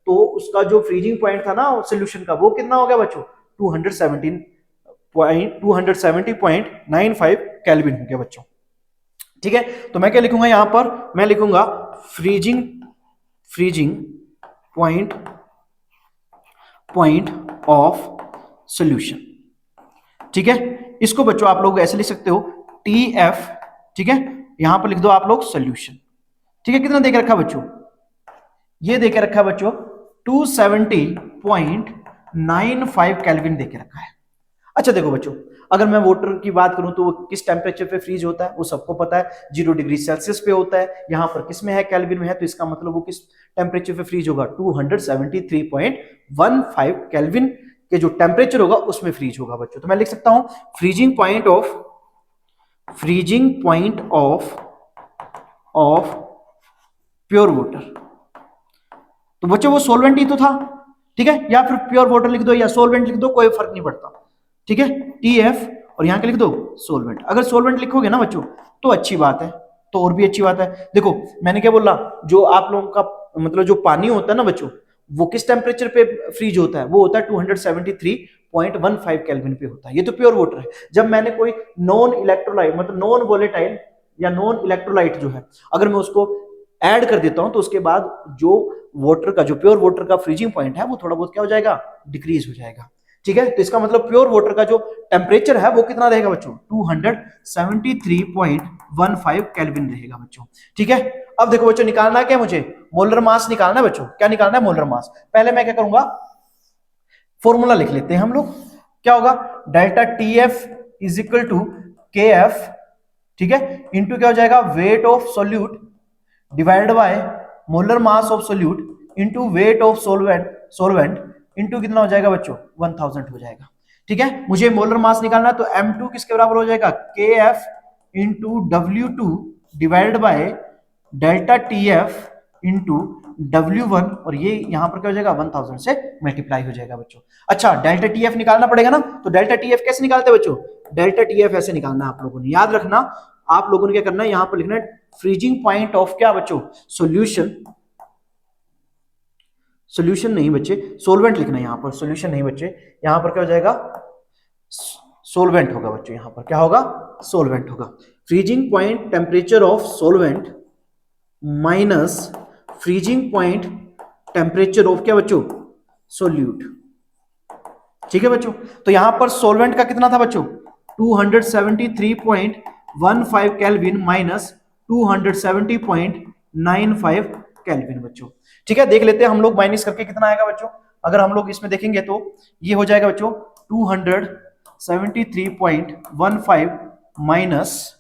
तो उसका जो फ्रीजिंग पॉइंट था ना सोल्यूशन का, वो कितना हो गया बच्चों, 270.95 केल्विन हो गया बच्चों। ठीक है, तो मैं क्या लिखूंगा यहां पर, मैं लिखूंगा freezing freezing point point of solution. ठीक है, इसको बच्चों आप लोग ऐसे लिख सकते हो टी एफ। ठीक है, यहां पर लिख दो आप लोग सॉल्यूशन। ठीक है, कितना देके रखा बच्चों, ये देके रखा बच्चों 270.95 केल्विन देके रखा है। अच्छा देखो बच्चों, अगर मैं वाटर की बात करूं तो वो किस टेम्परेचर पे फ्रीज होता है वो सबको पता है, 0 डिग्री सेल्सियस पे होता है। यहां पर किस में है, केल्विन में है, तो इसका मतलब वो किस टेम्परेचर पे फ्रीज होगा, 273.15 केल्विन के जो टेम्परेचर होगा उसमें फ्रीज होगा बच्चों। तो मैं लिख सकता हूं freezing point of pure water. तो बच्चों वो सोलवेंट ही तो था, ठीक है, या फिर प्योर वाटर लिख दो या सोलवेंट लिख दो, कोई फर्क नहीं पड़ता। ठीक है, टी एफ और यहां के लिख दो सोलवेंट। अगर सोलवेंट लिखोगे ना बच्चों तो अच्छी बात है, तो और भी अच्छी बात है। देखो मैंने क्या बोला, जो आप लोगों का मतलब जो पानी होता है ना बच्चों, वो किस टेम्परेचर पे फ्रीज होता है, वो होता है 273.15 केल्विन पे होता है, ये तो प्योर वाटर है। जब मैंने कोई नॉन इलेक्ट्रोलाइट मतलब नॉन वोलेटाइल या नॉन इलेक्ट्रोलाइट जो है, अगर मैं उसको ऐड कर देता हूं तो उसके बाद जो वाटर का, जो प्योर वाटर का फ्रीजिंग पॉइंट है वो थोड़ा बहुत क्या हो जाएगा, डिक्रीज हो जाएगा। ठीक है, तो इसका मतलब प्योर वाटर का जो टेम्परेचर है वो कितना रहेगा बच्चों, 273.15 केल्विन रहेगा बच्चों। ठीक है, अब देखो बच्चों निकालना क्या है मुझे, मोलर मास निकालना है बच्चों। क्या निकालना है, मोलर मास। पहले मैं क्या करूंगा, फॉर्मूला लिख लेते हैं हम लोग। क्या होगा, delta T F is equal to K F, ठीक है, इंटू क्या हो जाएगा, weight of solute divided by molar mass of solute into weight of solvent into कितना हो जाएगा बच्चों, 1000 हो जाएगा। ठीक है, मुझे मोलर मास निकालना है, तो M2 किसके बराबर हो जाएगा, KF into W2 divided by delta TF into W1, और ये यहां पर क्या हो जाएगा, 1000 से मल्टीप्लाई हो जाएगा बच्चों। अच्छा डेल्टा TF निकालना पड़ेगा ना, तो डेल्टा TF कैसे निकालते हैं बच्चों, डेल्टा TF ऐसे निकालना है आप लोगों ने, याद रखना। आप लोगों ने क्या करना है, यहां पर लिखना है फ्रीजिंग पॉइंट ऑफ क्या बच्चों, सॉल्यूशन, सॉल्यूशन नहीं बच्चे, सोलवेंट लिखना है यहां पर, सॉल्यूशन नहीं बच्चे, यहां पर क्या हो जाएगा, सोलवेंट होगा बच्चों, यहां पर क्या होगा, सोलवेंट होगा। Freezing point temperature of solvent minus freezing point temperature of क्या बच्चों, सोल्यूट। ठीक है बच्चों, तो यहां पर सोलवेंट का कितना था बच्चों, 273.15 केल्विन माइनस 270.95 केल्विन बच्चों। ठीक है, देख लेते हैं हम लोग माइनस करके कितना आएगा बच्चों। अगर हम लोग इसमें देखेंगे तो ये हो जाएगा बच्चों 273.15 माइनस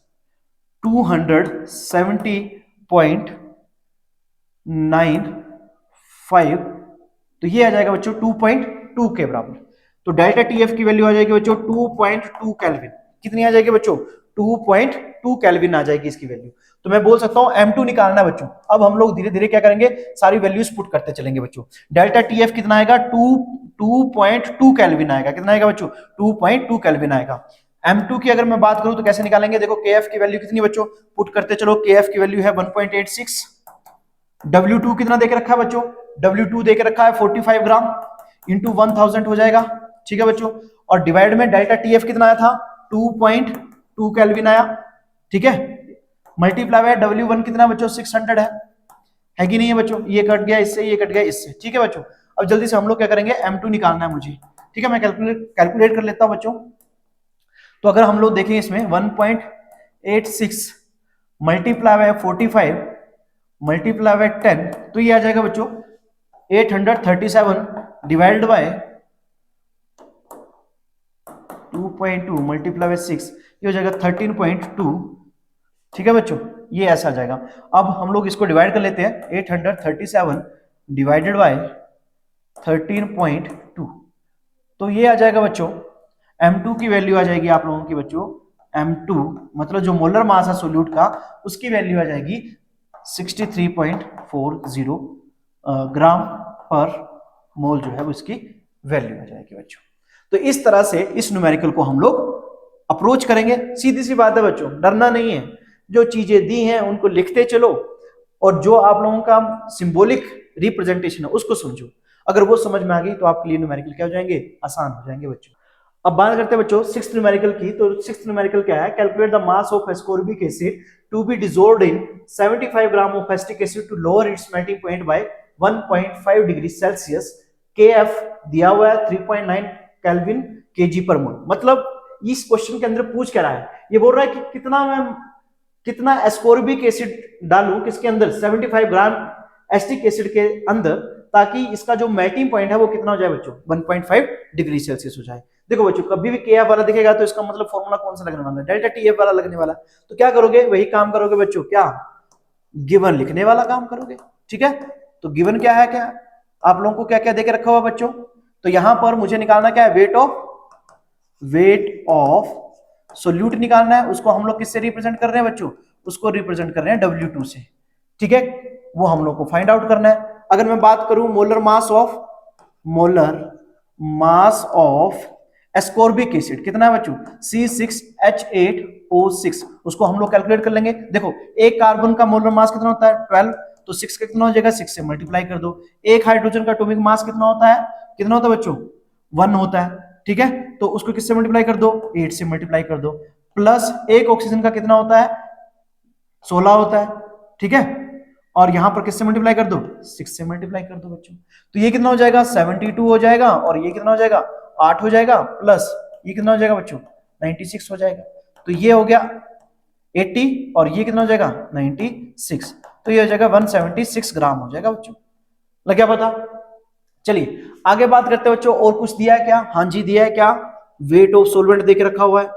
270.95, तो ये आ जाएगा बच्चों 2.2 के बराबर। तो डेल्टा टीएफ की वैल्यू आ जाएगी बच्चों 2.2 केल्विन। कितनी आ जाएगी बच्चों, 2.2 केल्विन आ जाएगी इसकी वैल्यू। तो मैं बोल सकता हूं M2 निकालना है बच्चों। अब हम लोग धीरे धीरे क्या करेंगे, सारी वैल्यूज पुट करते चलेंगे बच्चों। डेल्टा टीएफ कितना आएगा, 2.2 केल्विन आएगा। कितना आएगा बच्चों, 2.2 केल्विन आएगा। M2 की अगर मैं बात करूं तो कैसे निकालेंगे, देखो KF की वैल्यू कितनी बच्चों, पुट करते चलो। KF की वैल्यू है 1.86। W2 कितना देके रखा है बच्चों, W2 देके रखा है 45 ग्राम इंटू 1000 हो जाएगा। ठीक है बच्चों, और डिवाइड में डेल्टा TF कितना आया था, 2.2 केल्विन आया। ठीक है, मल्टीप्लाई बाय W1 कितना बच्चों, 600 है कि नहीं है बच्चों, ये कट गया इससे, ये कट गया इससे। ठीक है बच्चों, अब जल्दी से हम लोग क्या करेंगे, M2 निकालना है मुझे। ठीक है, मैं कैलकुलेट कर लेता हूं बच्चों। तो अगर हम लोग देखें इसमें 1.86 मल्टीप्लाई बाय 45 मल्टीप्लाई बाय 10, तो ये आ जाएगा बच्चों 837 डिवाइडेड बाय 2.2 मल्टीप्लाई बाय 6, ये हो जाएगा 13.2। ठीक है बच्चों, ये ऐसा आ जाएगा। अब हम लोग इसको डिवाइड कर लेते हैं, 837 डिवाइडेड बाय 13.2, तो ये आ जाएगा बच्चों M2 की वैल्यू आ जाएगी आप लोगों की बच्चों, M2 मतलब जो मोलर मास है सोल्यूट का, उसकी वैल्यू आ जाएगी 63.40 ग्राम पर मोल जो है वो इसकी वैल्यू आ जाएगी बच्चों। तो इस तरह से इस न्यूमेरिकल को हम लोग अप्रोच करेंगे। सीधी सी बात है बच्चों, डरना नहीं है, जो चीजें दी हैं उनको लिखते चलो, और जो आप लोगों का सिंबॉलिक रिप्रेजेंटेशन है उसको समझो। अगर वो समझ में आ गई तो आपके लिए न्यूमेरिकल क्या हो जाएंगे, आसान हो जाएंगे बच्चों। अब बात करते हैं बच्चों सिक्स्थ न्यूमेरिकल की। तो सिक्स्थ न्यूमेरिकल क्या है? Calculate the mass of ascorbic acid to be dissolved in 75 gram of acetic acid to lower its melting point by 1.5 degree Celsius. KF दिया हुआ है 3.9 केल्विन केजी पर मोल। मतलब इस क्वेश्चन के अंदर पूछ क्या रहा है? ये बोल रहा है कि कितना एस्कॉर्बिक एसिड डालूं किसके अंदर? 75 ग्राम एसिटिक एसिड के अंदर, ताकि इसका जो मेल्टिंग पॉइंट है वो कितना हो जाए बच्चों? 1.5 डिग्री सेल्सियस हो जाए। देखो बच्चों, कभी भी केएफ वाला दिखेगा तो इसका मतलब फॉर्मूला कौन सा लगने वाला है? डेल्टा टीएफ वाला लगने वाला। तो क्या करोगे? वही काम करोगे बच्चों, क्या? गिवन लिखने वाला काम करोगे। ठीक है, तो गिवन क्या है? क्या आप लोगों को क्या क्या देके रखा हुआ बच्चों? तो यहां पर मुझे निकालना क्या है? वेट ऑफ सोल्यूट निकालना है। उसको हम लोग किससे रिप्रेजेंट कर रहे हैं बच्चों? उसको रिप्रेजेंट कर रहे हैं W2 से। ठीक है, वो हम लोग को फाइंड आउट करना है। अगर मैं बात करूं molar mass of ascorbic acid कितना है बच्चों? C6H8O6। उसको हम लोग कैलकुलेट कर लेंगे। देखो, एक कार्बन का मोलर मास कितना होता है? 12। तो 6 का कितना हो जाएगा? 6 से मल्टीप्लाई कर दो। एक हाइड्रोजन का एटॉमिक मास कितना होता है? कितना होता है बच्चों? 1 होता है। ठीक है, तो उसको किससे मल्टीप्लाई कर दो? 8 से मल्टीप्लाई कर दो। प्लस एक ऑक्सीजन का कितना होता है? 16 होता है। ठीक है, और यहां पर किससे मल्टीप्लाई कर दो? 6 से मल्टीप्लाई कर दो बच्चों। तो ये कितना हो जाएगा? 72 हो जाएगा। और ये कितना हो जाएगा? 8 हो जाएगा। प्लस ये कितना हो जाएगा बच्चों? 96 हो जाएगा। तो ये हो गया 80 और ये कितना हो जाएगा? 96। तो ये हो जाएगा 176 ग्राम हो जाएगा बच्चों। लग गया पता? चलिए आगे बात करते हैं बच्चों। और कुछ दिया है क्या? हाँ जी, दिया है। क्या? वेट ऑफ सोलवेंट देके रखा हुआ है।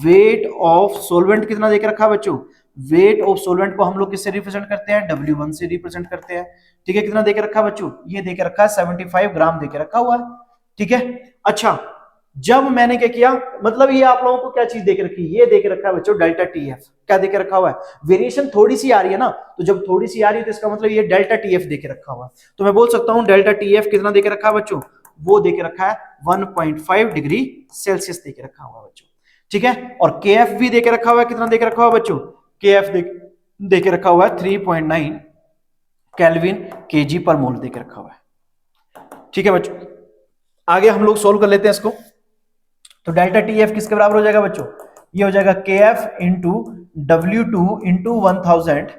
वेट ऑफ सोलवेंट कितना देके रखा है बच्चों? वेट ऑफ सोलवेंट को हम लोग किससे रिप्रेजेंट करते हैं? W1 से रिप्रेजेंट करते हैं। ठीक है, कितना देके रखा है बच्चों? ये देके रखा है 75 ग्राम देके रखा हुआ है। ठीक है, अच्छा, जब मैंने क्या किया, मतलब ये आप लोगों को क्या चीज देके रखी? ये देके रखा है बच्चों डेल्टा टीएफ। क्या देके रखा हुआ है? वेरिएशन थोड़ी सी आ रही है ना, तो जब थोड़ी सी आ रही है तो इसका मतलब ये डेल्टा टीएफ देके रखा हुआ है। तो मैं बोल सकता हूं डेल्टा टीएफ कितना देके रखा है बच्चों? वो देके रखा है 1.5 डिग्री सेल्सियस देके रखा हुआ है बच्चों। ठीक है, और केएफ भी देके रखा हुआ है। कितना देके रखा हुआ है बच्चों? केएफ देके रखा हुआ है 3.9 केल्विन केजी पर मोल देके रखा हुआ है। ठीक है बच्चों, आगे हम लोग सोल्व कर लेते हैं इसको। तो डेल्टा टीएफ किसके बराबर हो जाएगा बच्चों? ये हो जाएगा KF into W2 into 1000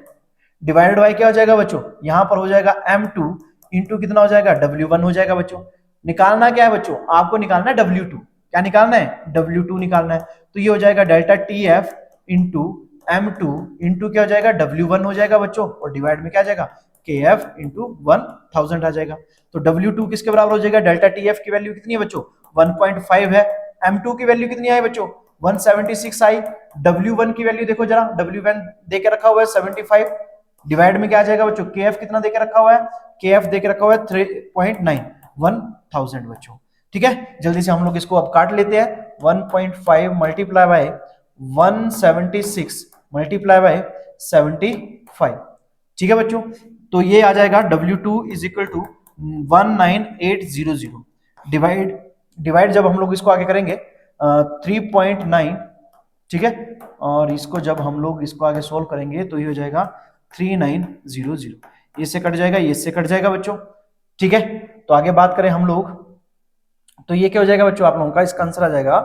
divided by क्या हो जाएगा बच्चों? यहां पर हो जाएगा M2 इंटू कितना हो जाएगा? W1 हो जाएगा बच्चों। निकालना क्या है बच्चों? आपको निकालना है W2। क्या निकालना है? W2 निकालना है। तो ये हो जाएगा delta TF into M2 into क्या हो जाएगा? W1 हो जाएगा बच्चों, और डिवाइड में क्या आ जाएगा? KF इंटू 1000 आ जाएगा। तो W2 किसके बराबर हो जाएगा? डेल्टा टीएफ की वैल्यू कितनी है बच्चों? 1.5 है। M2 की वैल्यू कितनी आई बच्चों? 176 आई। W1 की वैल्यू देखो जरा, W1 देके रखा हुआ है 75। डिवाइड में क्या आ जाएगा बच्चों? KF कितना देके रखा हुआ है? KF देके रखा हुआ है 3.9 1000 बच्चों। ठीक है, जल्दी से हम लोग इसको अब काट लेते हैं। 1.5 मल्टीप्लाई बाय 176 मल्टीप्लाई बाय 75। ठीक है बच्चों, तो ये आ जाएगा W2 is equal to 19800 divide जब हम लोग इसको आगे करेंगे 3.9। ठीक है, और इसको जब हम लोग इसको आगे सोल्व करेंगे तो ये हो जाएगा 3900। इससे कट जाएगा, ये इससे कट जाएगा बच्चों। ठीक है, तो आगे बात करें हम लोग, तो ये क्या हो जाएगा बच्चों आप लोगों का? इसका आंसर आ जाएगा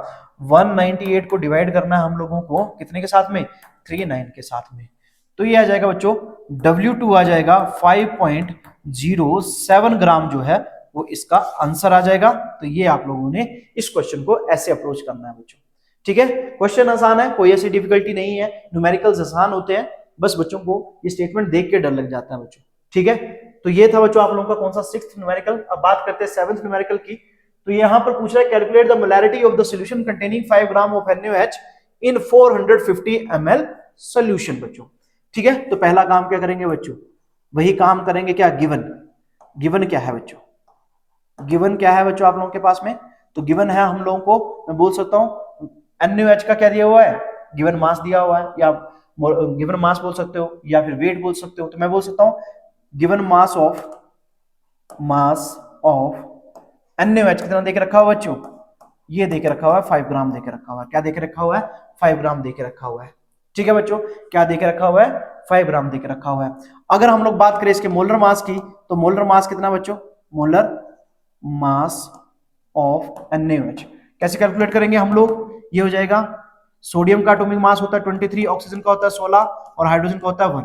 198 को डिवाइड करना है हम लोगों को कितने के साथ में? 39 के साथ में। तो ये आ जाएगा बच्चों W2 आ जाएगा 5.07 ग्राम जो है वो इसका आंसर आ जाएगा। तो ये आप लोगों ने इस क्वेश्चन को ऐसे अप्रोच करना है बच्चों। ठीक है, क्वेश्चन आसान है, कोई ऐसी डिफिकल्टी नहीं है। न्यूमेरिकल्स आसान होते हैं, बस बच्चों को ये स्टेटमेंट देख के डर लग जाता है बच्चों। ठीक है, तो ये था बच्चों आप लोगों का कौन सा? Sixth numerical. अब बात करते हैं सेवंथ न्यूमेरिकल की। तो यहां पर पूछ रहा है calculate the molarity of the solution containing 5 gram of NaOH in 450 ml solution बच्चों। ठीक है, तो पहला काम क्या करेंगे बच्चों? वही काम करेंगे, क्या? गिवन क्या है बच्चों? गिवन क्या है बच्चों आप लोगों के पास में? तो गिवन है हम लोगों को, मैं बोल सकता हूं NaOH का क्या दिया हुआ है? गिवन मास दिया हुआ है, या गिवन मास बोल सकते हो या फिर वेट बोल सकते हो। तो मैं बोल सकता हूं गिवन मास ऑफ NaOH कितना देके रखा हुआ बच्चों? ये देके रखा हुआ है 5 ग्राम देके रखा हुआ है। क्या देके रखा हुआ है? 5 ग्राम देके रखा हुआ है। ठीक है बच्चों, क्या देके रखा हुआ है? 5 ग्राम देके रखा हुआ है। अगर हम लोग बात करें इसके मोलर मास की, तो मोलर मास कितना बच्चों? मोलर मास ऑफ NaOH कैसे कैलकुलेट करेंगे हम लोग? ये हो जाएगा, सोडियम का एटॉमिक मास होता है 23, ऑक्सीजन का होता है 16 और हाइड्रोजन का होता है 1।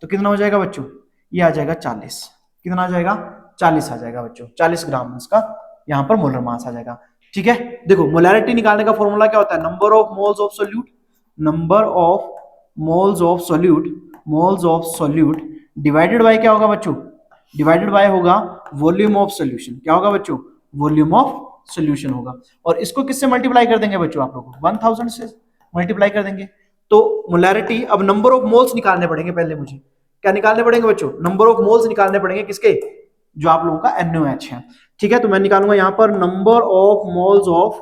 तो कितना हो जाएगा बच्चों? ये आ जाएगा 40। कितना आ जाएगा? 40 आ जाएगा बच्चों। 40 ग्राम इसका यहाँ पर मोलर मास आ जाएगा। ठीक है, देखो मोलैरिटी निकालने का फॉर्मूला क्या होता है? Number of moles of solute, number of moles of solute, moles of solute divided bye क्या होगा बच्चों? डिवाइडेड बाय होगा वॉल्यूम ऑफ सोल्यूशन। क्या होगा बच्चों? वॉल्यूम ऑफ सोल्यूशन होगा। और इसको किससे मल्टीप्लाई कर देंगे बच्चों? आप लोगों को 1000 से मल्टीप्लाई कर देंगे। तो मोलैरिटी, अब नंबर ऑफ मोल्स निकालने पड़ेंगे पहले मुझे। क्या निकालने पड़ेंगे बच्चों? नंबर ऑफ मोल्स निकालने पड़ेंगे। किसके? जो आप लोगों का NaOH है। ठीक है, तो मैं निकालूंगा यहां पर number of moles of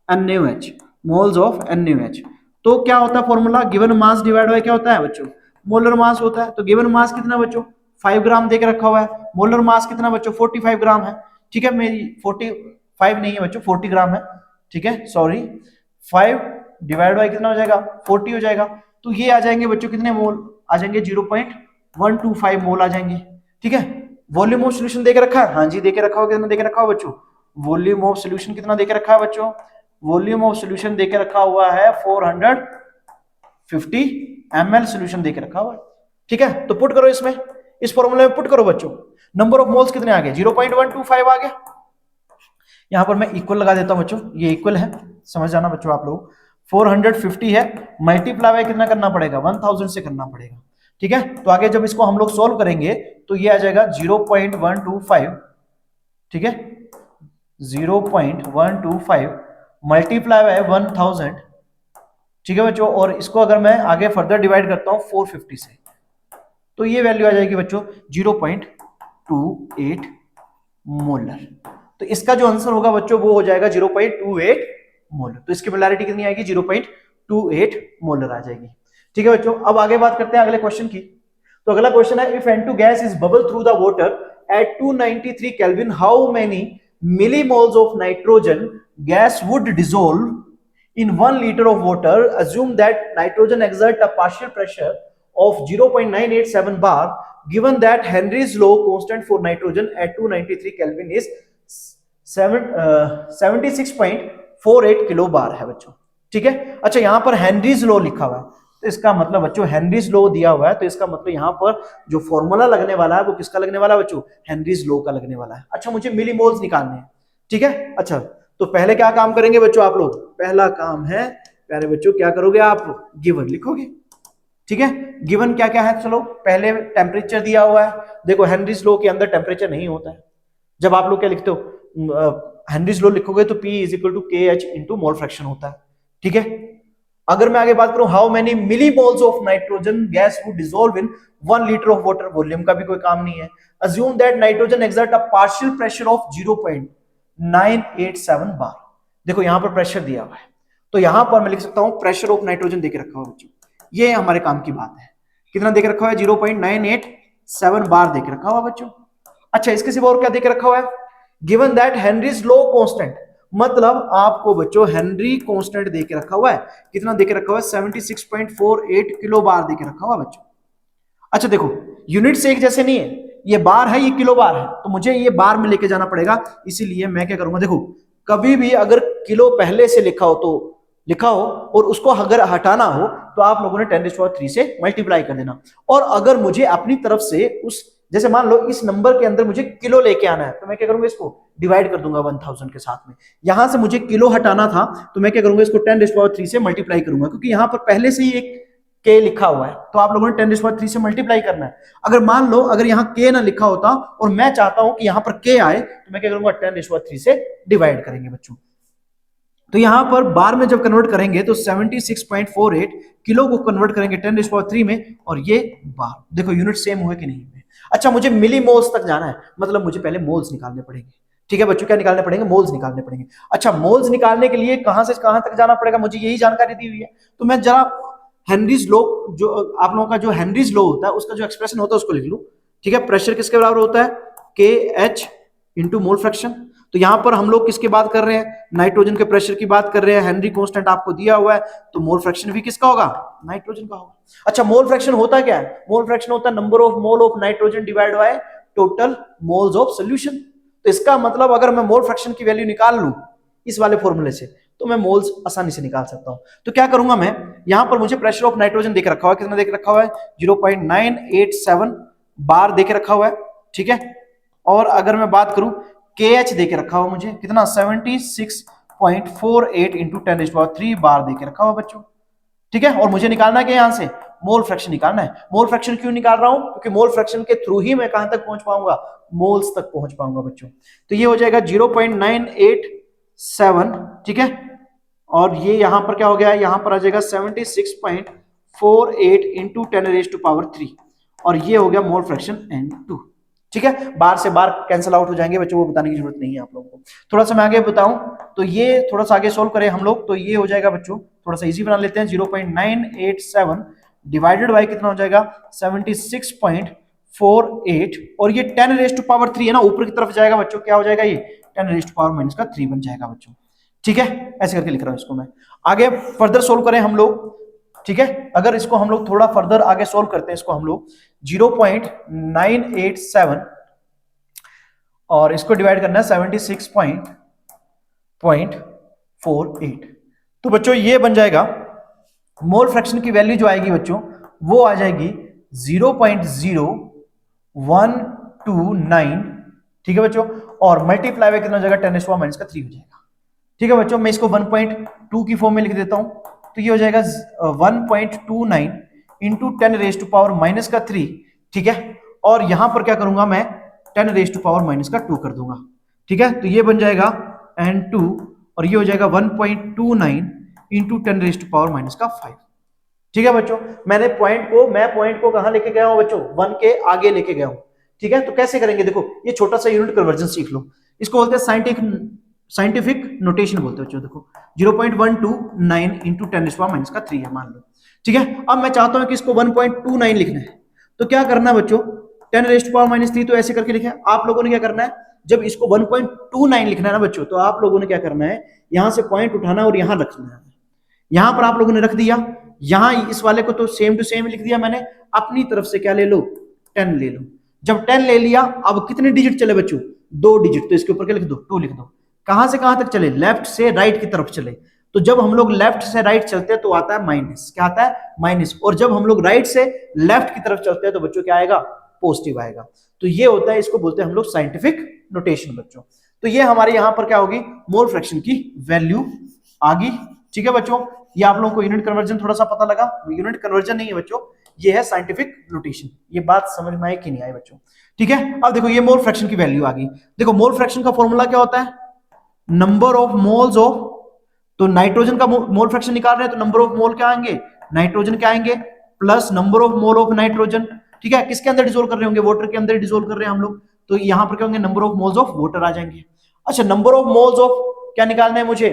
NaOH, moles of NaOH। तो क्या होता है formula? Given mass divide by क्या होता है बच्चों? मोलर मास होता है। तो गिवन मास कितना बच्चों? 5 ग्राम देके रखा हुआ है। मोलर मास कितना बच्चों? 45 ग्राम है। ठीक है, मेरी 45 नहीं है बच्चों, 40 ग्राम है। ठीक है, सॉरी, 5 डिवाइड बाय कितना हो जाएगा? 40 हो जाएगा। तो ये आ जाएंगे बच्चों कितने मोल? आ जाएंगे 0.125 मोल आ जाएंगे। ठीक है, वॉल्यूम ऑफ सोल्यूशन देके रखा है? हाँ जी देके रखा हो। कितना देके रखा हो बच्चों? वॉल्यूम ऑफ सोल्यूशन कितना देके रखा है बच्चों? वॉल्यूम ऑफ सोल्यूशन देके रखा हुआ है 450 ml सोल्यूशन देके रखा हुआ है। ठीक है, तो पुट करो इसमें, इस फॉर्मूले में पुट करो बच्चों। नंबर ऑफ मोल्स कितने आ गए? 0.125 आ गया। यहां पर मैं इक्वल लगा देता हूं बच्चों, ये इक्वल है, समझ जाना बच्चों आप लोग। 450 है, मल्टीप्लाई कितना करना पड़ेगा? 1000 से करना पड़ेगा। ठीक है, तो आगे जब इसको हम लोग सोल्व करेंगे तो ये आ जाएगा 0.125। ठीक है, 0.125 मल्टीप्लाई बाय 1000। ठीक है बच्चों, और इसको अगर मैं आगे फर्दर डिवाइड करता हूं 450 से, तो ये वैल्यू आ जाएगी बच्चों 0.28 मोलर। तो इसका जो आंसर होगा बच्चों वो हो जाएगा 0.28 मोलर। तो इसकी मोलैरिटी कितनी आएगी? 0.28 मोलर आ जाएगी। ठीक है बच्चों, अब आगे बात करते हैं अगले क्वेश्चन की। तो अगला क्वेश्चन है, if N2 gas is bubble through the water at 293 kelvin, how many millimoles of nitrogen gas would dissolve in 1 liter of water? Assume that nitrogen exert a partial pressure of 0.987 bar, given that Henry's law constant for nitrogen at 293 Kelvin is 76.48 kilo बार है बच्चों। ठीक है, अच्छा यहां पर Henry's law लिखा हुआ है, तो इसका मतलब बच्चों हेनरीज लॉ दिया हुआ है, तो इसका मतलब यहां पर जो फॉर्मूला लगने वाला है वो किसका लगने वाला है बच्चों? हेनरीज लॉ का लगने वाला है। अच्छा, मुझे मिलीमोल्स निकालने हैं। ठीक है, अच्छा तो पहले क्या काम करेंगे बच्चों आप लोग? पहला काम है प्यारे बच्चों, क्या करोगे आप? गिवन लिखोगे। ठीक है, गिवन क्या क्या है? चलो पहले टेम्परेचर दिया हुआ है। देखो हेनरीज लॉ के अंदर टेम्परेचर नहीं होता है। जब आप लोग क्या लिखते हो? हेनरीज लॉ लिखोगे तो P is equal to KH into mole fraction होता है। ठीक है, अगर मैं आगे बात करूं, how many millimoles of nitrogen gas would dissolve in 1 litre of water, volume का भी कोई काम नहीं है। Assume that nitrogen exert a partial pressure of 0.987 bar. देखो यहां पर प्रेशर दिया हुआ है, तो यहां पर मैं लिख सकता हूं प्रेशर ऑफ नाइट्रोजन देके रखा हुआ बच्चों। ये हमारे काम की बात है। कितना देके रखा हुआ है? 0.987 बार देके रखा हुआ बच्चों। अच्छा, इसके सिवा और क्या देके रखा हुआ है? Given that Henry's law constant, मतलब आपको बच्चों हेनरी कांस्टेंट देके रखा हुआ है। कितना देके रखा हुआ है? 76.48 किलो बार देके रखा हुआ है बच्चों। अच्छा देखो, यूनिट से एक जैसे नहीं है, ये बार है, ये किलो बार है, तो मुझे ये बार में लेके जाना पड़ेगा। इसीलिए मैं क्या करूंगा, देखो कभी भी अगर किलो पहले से लिखा हो तो लिखा हो, और उसको अगर हटाना हो तो आप लोगों ने 10⁻³ से मल्टीप्लाई कर देना। और अगर मुझे अपनी तरफ से उस, जैसे मान लो इस नंबर के अंदर मुझे किलो लेके आना है, तो मैं क्या करूंगा? इसको डिवाइड कर दूंगा 1000 के साथ में। यहां से मुझे किलो हटाना था, तो मैं क्या करूंगा? इसको 10⁻³ से मल्टीप्लाई करूंगा, क्योंकि यहां पर पहले से ही एक के लिखा हुआ है, तो आप लोगों ने 10⁻³ से मल्टीप्लाई करना है। अगर मान लो अगर यहाँ के ना लिखा होता और मैं चाहता हूं कि यहां पर के आए, तो मैं क्या करूंगा? 10⁻³ से डिवाइड करेंगे बच्चों। तो यहां पर बार में जब कन्वर्ट करेंगे तो 76.48 किलो को कन्वर्ट करेंगे 10⁻³ में, और ये बार। देखो यूनिट सेम हुए कि नहीं हुए। अच्छा, मुझे मिलीमोल्स तक जाना है, मतलब मुझे पहले मोल्स निकालने पड़ेंगे। ठीक है बच्चों, क्या निकालने पड़ेंगे? मोल्स निकालने पड़ेंगे। अच्छा, मोल्स निकालने के लिए कहां से कहां तक जाना पड़ेगा, मुझे यही जानकारी दी हुई है। तो मैं जरा हेनरीज लॉ, जो आप लोगों का जो हेनरीज लॉ होता है उसका जो एक्सप्रेशन होता है उसको लिख लूं। ठीक है, प्रेशर किसके बराबर होता है? KH into mole fraction. तो यहां पर हम लोग किसकी बात कर रहे हैं? नाइट्रोजन के प्रेशर की बात कर रहे हैं। हेनरी कांस्टेंट आपको दिया हुआ है, तो मोल फ्रैक्शन भी किसका होगा? नाइट्रोजन का होगा। अच्छा, मोल फ्रैक्शन होता क्या है? मोल फ्रैक्शन होता है number of mole of nitrogen divide by total moles of solution. तो इसका मतलब अगर मैं मोल फ्रैक्शन की वैल्यू निकाल लूं, इस वाले फॉर्मूले से, तो मैं मोल्स आसानी से निकाल सकता हूं। तो क्या करूंगा मैं, यहां पर मुझे प्रेशर ऑफ नाइट्रोजन देख रखा हुआ है, कितना देख रखा हुआ है 0.987 बार देख रखा हुआ है, ठीक है। और अगर मैं बात करूं KH देके रखा हुआ मुझे कितना 76.48 इंटू 10⁻³ बार देके रखा हुआ बच्चों, ठीक है। और मुझे निकालना है कि यहां से मोल फ्रैक्शन निकालना है। मोल फ्रैक्शन क्यों निकाल रहा हूं, क्योंकि मोल फ्रैक्शन के थ्रू ही मैं कहां तक पहुंच पाऊंगा, मोल्स तक पहुंच पाऊंगा बच्चों। तो ये हो जाएगा 0.987, ठीक है। और ये यहां पर क्या हो गया, यहां पर आ जाएगा 76.48 इंटू 10⁻³ और ये हो गया मोल फ्रैक्शन N2, ठीक है। बार से बार कैंसिल आउट हो जाएंगे बच्चों, वो बताने की जरूरत नहीं है आप लोगों को। थोड़ा सा मैं आगे बताऊं तो ये थोड़ा सा आगे सोल्व करें हम लोग, तो ये हो जाएगा बच्चों, थोड़ा सा इजी बना लेते हैं। 0.987 डिवाइडेड बाय कितना हो जाएगा 76.48 और ये 10⁻³ है ना, ऊपर की तरफ जाएगा बच्चों, क्या हो जाएगा ये 10⁻³ बन जाएगा बच्चों, ठीक है। ऐसे करके लिख रहा हूं इसको मैं। आगे फर्दर सोल्व करें हम लोग, ठीक है। अगर इसको हम लोग थोड़ा फर्दर आगे सोल्व करते हैं, इसको हम लोग 0.987 और इसको डिवाइड करना है 76.48, तो बच्चों ये बन जाएगा मोल फ्रैक्शन की वैल्यू जो आएगी बच्चों, वो आ जाएगी 0.0129, ठीक है बच्चों। और मल्टीप्लाई बाय कितना हो जाएगा 10⁻³ हो जाएगा, ठीक है बच्चों। मैं इसको 1.2 की फॉर्म में लिख देता हूं, तो ये हो जाएगा 1.29 इंटू 10⁻⁻³ ठीक है। और यहां पर क्या करूंगा मैं 10⁻⁻² कर दूंगा, ठीक है। तो ये बन जाएगा N2 और ये हो जाएगा 1.29 इंटू 10⁻⁻⁵, ठीक है बच्चों। मैं पॉइंट को कहां लेके गया हूं बच्चों, 1 के आगे लेके गया हूं, ठीक है। तो कैसे करेंगे, देखो ये छोटा सा यूनिट कन्वर्जन सीख लो, इसको बोलते हैं साइंटिफिक नोटेशन बोलते हैं बच्चों। देखो 0.129 इंटू 10⁻⁻³ है मान लो, ठीक है। अब मैं चाहता हूं कि इसको 1.29 लिखना है, तो क्या करना है बच्चों 10⁻⁻³ तो ऐसे करके लिखे। आप लोगों ने क्या करना है, जब इसको 1.29 लिखना है ना बच्चों, तो आप लोगों ने क्या करना है, यहां से पॉइंट उठाना और यहां रखना है। यहां पर आप लोगों ने रख दिया, यहां इस वाले को तो सेम टू सेम लिख दिया मैंने, अपनी तरफ से क्या ले लो 10 ले लो। जब 10 ले लिया, अब कितने डिजिट चले बच्चों 2 डिजिट, तो इसके ऊपर क्या लिख दो 2 लिख दो। कहां से कहां तक चले, लेफ्ट से राइट की तरफ चले। तो जब हम लोग लेफ्ट से राइट चलते हैं तो आता है माइनस, क्या आता है माइनस। और जब हम लोग राइट से लेफ्ट की तरफ चलते हैं तो बच्चों क्या आएगा पॉजिटिव आएगा। तो ये होता है, इसको बोलते हैं हम लोग साइंटिफिक नोटेशन बच्चों। तो ये हमारे यहां पर क्या होगी मोल फ्रैक्शन की वैल्यू आ गई, ठीक है बच्चों। ये आप लोगों को यूनिट कन्वर्जन थोड़ा सा पता लगा, यूनिट कन्वर्जन नहीं है बच्चों, ये है साइंटिफिक नोटेशन। ये बात समझ में आई कि नहीं आई बच्चों, ठीक है। अब देखो ये मोल फ्रैक्शन की वैल्यू आ गई। देखो मोल फ्रैक्शन का फॉर्मूला क्या होता है, नंबर ऑफ मोल्स ऑफ, तो नाइट्रोजन का मोल फ्रैक्शन निकाल रहे हैं, तो नंबर ऑफ मोल क्या आएंगे नाइट्रोजन क्या आएंगे plus number of mole of nitrogen, ठीक है। किसके अंदर डिसोल्व कर रहे होंगे, वाटर के अंदर डिसोल्व कर रहे हैं हम लोग, तो यहां पर क्या होंगे number of moles of water आ जाएंगे। अच्छा नंबर ऑफ मोल्स ऑफ क्या निकालना है मुझे,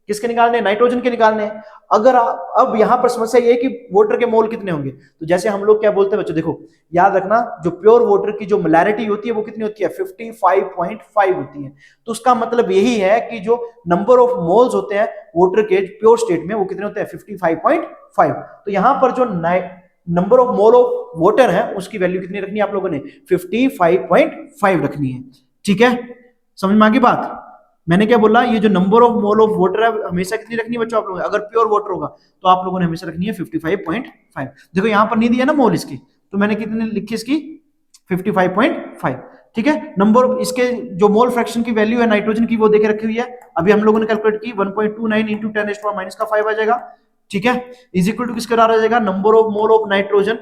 किसके निकालने हैं नाइट्रोजन के निकालने हैं। अगर अब यहां पर समस्या ये है कि वाटर के मोल कितने होंगे, तो जैसे हम लोग क्या बोलते हैं बच्चों, देखो याद रखना जो प्योर वाटर की जो मोलैरिटी होती है वो कितनी होती है 55.5 होती है। तो उसका मतलब यही है कि जो नंबर ऑफ मोल्स होते हैं वाटर के प्योर स्टेट में वो कितने होते हैं 55.5। तो यहां पर जो number of mole of water है उसकी वैल्यू कितनी रखनी है आप लोगों ने 55.5 रखनी है, ठीक है। समझ में आ गई बात, मैंने क्या बोला, ये जो number of mole of water है हमेशा कितनी रखनी है बच्चों आप लोगों ने, अगर प्योर वाटर होगा तो आप लोगों ने हमेशा रखनी है 55.5। देखो यहां पर नहीं दिया ना मोल इसकी, तो मैंने कितने लिखी इसकी 55.5, ठीक है। नंबर ऑफ इसके जो मोल फ्रैक्शन की वैल्यू है नाइट्रोजन की वो देके रखी हुई है, अभी हम लोगों ने कैलकुलेट की 1.29 इंटू 10⁻⁻⁵ आ जाएगा, ठीक है। इज इक्वल टू किसके आ जाएगा number of mole of nitrogen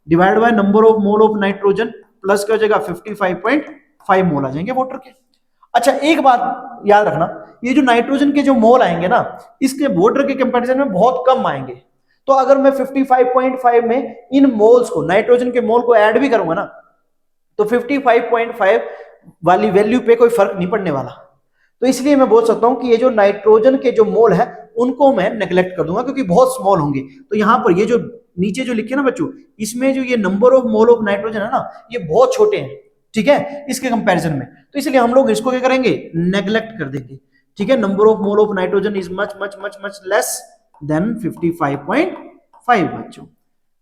divide by number of mole of nitrogen plus क्या हो जाएगा 55.5 मोल आ जाएंगे वाटर के। अच्छा एक बात याद रखना, ये जो नाइट्रोजन के जो मोल आएंगे ना इसके वाटर के कंपैरिजन में बहुत कम आएंगे। तो अगर मैं 55.5 में इन मोल्स को नाइट्रोजन के मोल को ऐड भी करूंगा ना तो 55.5 वाली वैल्यू पे कोई फर्क नहीं पड़ने वाला। तो इसलिए मैं बोल सकता हूं कि ये जो नाइट्रोजन के जो मोल है उनको मैं नेग्लेक्ट कर दूंगा क्योंकि बहुत स्मॉल होंगे। तो यहां पर ये जो नीचे जो लिखे ना बच्चों, इसमें जो ये number of mole of nitrogen है ना ये बहुत छोटे हैं, ठीक है, इसके कंपैरिजन में। तो इसलिए हम लोग इसको क्या करेंगे नेग्लेक्ट कर देंगे, ठीक है। Number of mole of nitrogen is much much much much less than 55.5 बच्चों,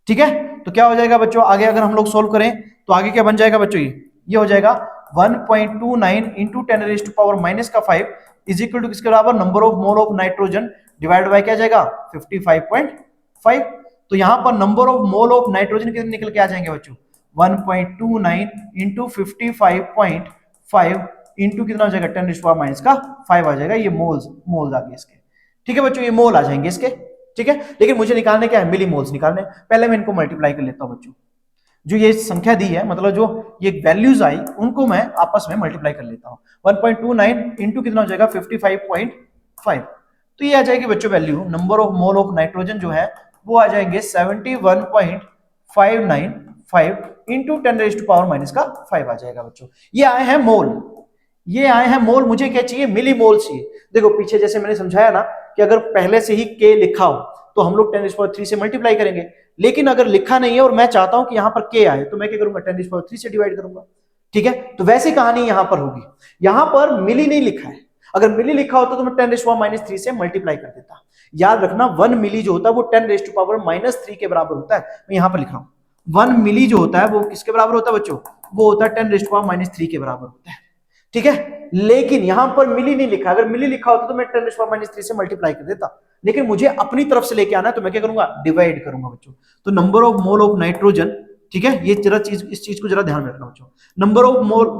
ठीक है। तो क्या हो जाएगा बच्चों आगे अगर हम लोग सोल्व करें तो आगे क्या बन जाएगा बच्चों, ये हो जाएगा 1.29 इंटू 10⁻⁵ इज इक्वल टू किसके बराबर, number of mole of nitrogen divide by क्या जाएगा 55.5। तो यहां पर number of mole of nitrogen कितने निकल के आ जाएंगे बच्चों, 1.29 इंटू 55.5 इंटू कितना हो जाएगा 10⁻⁵ आ जाएगा। ये मोल्स आ गए इसके। ठीक है बच्चों, ये मोल आ जाएंगे इसके। ठीक है, लेकिन मुझे निकालने क्या है, मिली मोल्स निकालने। पहले मैं इनको मल्टीप्लाई कर लेता हूं बच्चों। जो ये संख्या दी है, मतलब जो ये वैल्यूज आई, उनको मैं आपस में मल्टीप्लाई कर लेता हूं। 1.29 इंटू कितना हो जाएगा 55.5। तो ये आ जाएगी बच्चों value, number of mole of nitrogen जो है वो आ जाएंगे 71.595 इंटू 10⁻⁻5 आ जाएगा बच्चों। ये आए हैं मोल, ये आए हैं मोल। मुझे क्या चाहिए, मिली मोल चाहिए। देखो पीछे जैसे मैंने समझाया ना कि अगर पहले से ही के लिखा हो तो हम लोग 10⁻³ से मल्टीप्लाई करेंगे, लेकिन अगर लिखा नहीं है और मैं चाहता हूं कि यहां पर के आए, तो मैं क्या करूंगा 10⁻³ से डिवाइड करूंगा। ठीक है, तो वैसी कहानी यहां पर होगी। यहां पर मिली नहीं लिखा है, अगर मिली लिखा होता तो मैं 10⁻³ से मल्टीप्लाई कर देता। याद रखना 1 मिली जो होता है वो 10⁻³ के बराबर होता है। मैं यहां पर लिख रहा हूं 1 मिली जो होता है वो किसके बराबर होता है बच्चों, वो होता है 10⁻³ के बराबर होता है। ठीक है, लेकिन यहां पर मिली नहीं लिखा, अगर मिली लिखा होता तो मैं 10⁻³ से मल्टीप्लाई कर देता, लेकिन मुझे अपनी तरफ से लेके आना है, तो मैं क्या करूंगा, डिवाइड करूंगा बच्चों। तो number of mole of nitrogen, ठीक है, ये जरा चीज, इस चीज को जरा ध्यान में रखना बच्चों। Number of